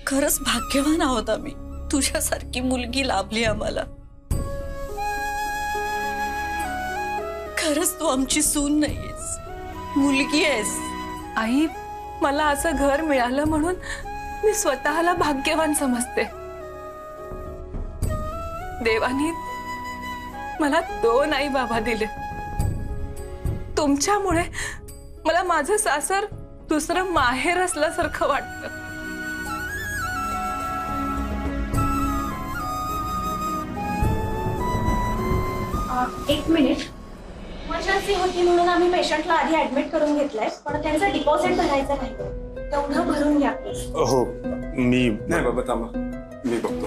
खरंच भाग्यवान आहोत आम्ही. तुझ्यासारखी मुलगी लाभली आम्हाला. खरंच तू आमची सून नाहीयेस, मुलगी आहेस. आई, मला असं घर मिळालं म्हणून मी स्वतःला भाग्यवान समजते. देवानी मला 2 आई बाबा दिले. तुमच्यामुळे मला माझं सासर दुसरं माहेर असल्यासारखं वाटतं. एक मिनिट. इमर्जन्सी होती म्हणून आम्ही पेशंटला आधी ऍडमिट करून घेतलंय, पण त्यांचं डिपॉझिट भरायचं नाही. तेवढं भरून घ्या प्लीज. हो मी नाही बाबा थांबा, मी बघतो.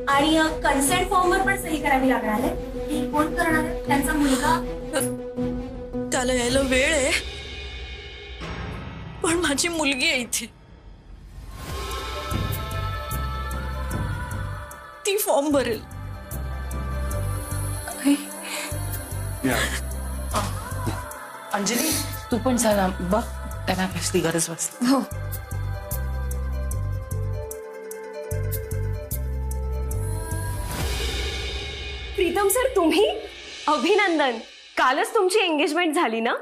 आणि कन्सेंट फॉर्मवर पण सही करावी लागणार आहे. हे कोण करणार आहे? त्यांचा मुलगा. त्याला यायला वेळ आहे, पण माझी मुलगी आहे इथे. ती फॉर्म भरेल. अंजली तू पण चला बघ त्यांना कसली गरज वाटते. हो. प्रीतम सर, तुम्ही? अभिनंदन. कालच तुमची एंगेजमेंट झाली ना?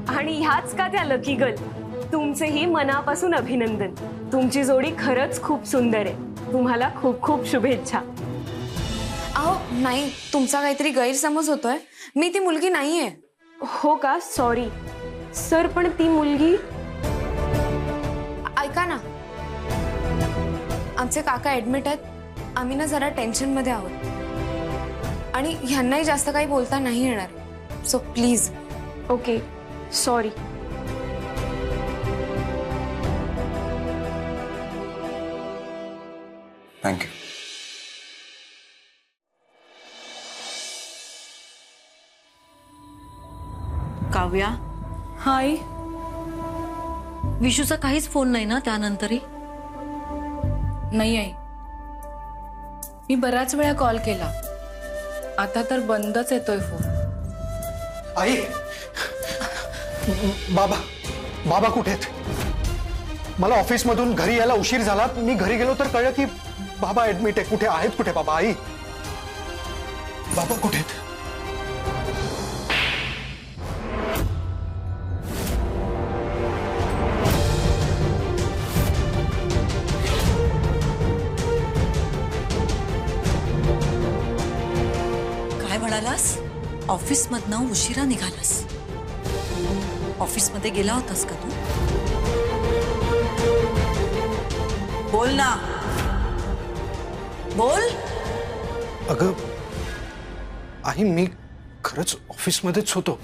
आणि ह्याच का त्या लकी गर्ल. तुमचेही मनापासून अभिनंदन. तुमची जोडी खरंच खूप सुंदर आहे. तुम्हाला खूप खूप शुभेच्छा. अहो नाही, तुमचा काहीतरी गैरसमज होतोय. मी ती मुलगी नाहीये. हो का? सॉरी सर, पण ती मुलगी. ऐका ना, आमचे काका ऍडमिट आहेत. आम्ही ना जरा टेन्शन मध्ये आहोत आणि ह्यांनाही जास्त काही बोलता नाही येणार. So please. Okay, sorry. Thank you. Kavya, hi. विशूचा काहीच फोन नाही ना त्यानंतरही? नाही आई, मी बराच वेळा कॉल केला. आता तर बंदच येतोय फोन. आई, बाबा कुठे आहेत? मला ऑफिस मधून घरी यायला उशीर झाला. मी घरी गेलो तर कळलं की बाबा ऍडमिट आहे. कुठे आहेत? कुठे बाबा? आई, बाबा कुठे आहेत? काय म्हणालास? ऑफिस मधनं उशिरा निघालास. ऑफिसमध्ये गेला होतास का तू? बोल ना, बोल. अगं आई, मी खरंच ऑफिसमध्येच होतो.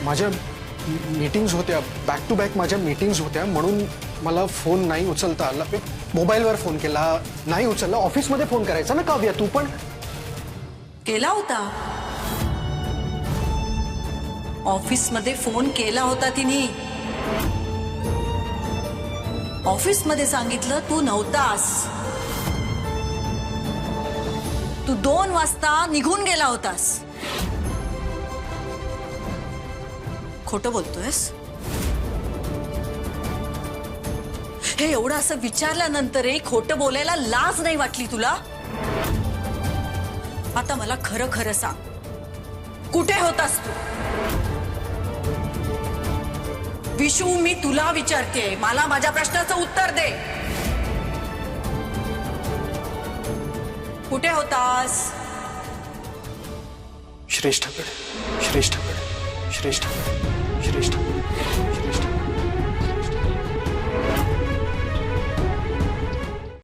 माझ्या मीटिंग्स होत्या, बॅक टू बॅक माझ्या मीटिंग्स होत्या, म्हणून मला फोन नाही उचलता आला. मोबाईलवर फोन केला, नाही उचलला. ऑफिसमध्ये फोन करायचा ना काव्या, तू पण केला होता. ऑफिसमध्ये फोन केला होता तिने. ऑफिसमध्ये सांगितलं तू नव्हतास. तू 2 वाजता निघून गेला होतास. खोटं बोलतोयस? हे एवढं असं विचारल्यानंतरही खोटं बोलायला लाज नाही वाटली तुला? आता मला खरं खरं सांग, कुठे होतास तू? विशू, मी तुला विचारते, मला माझ्या प्रश्नाचं उत्तर दे. कुठे होतास? श्रेष्ठकडे.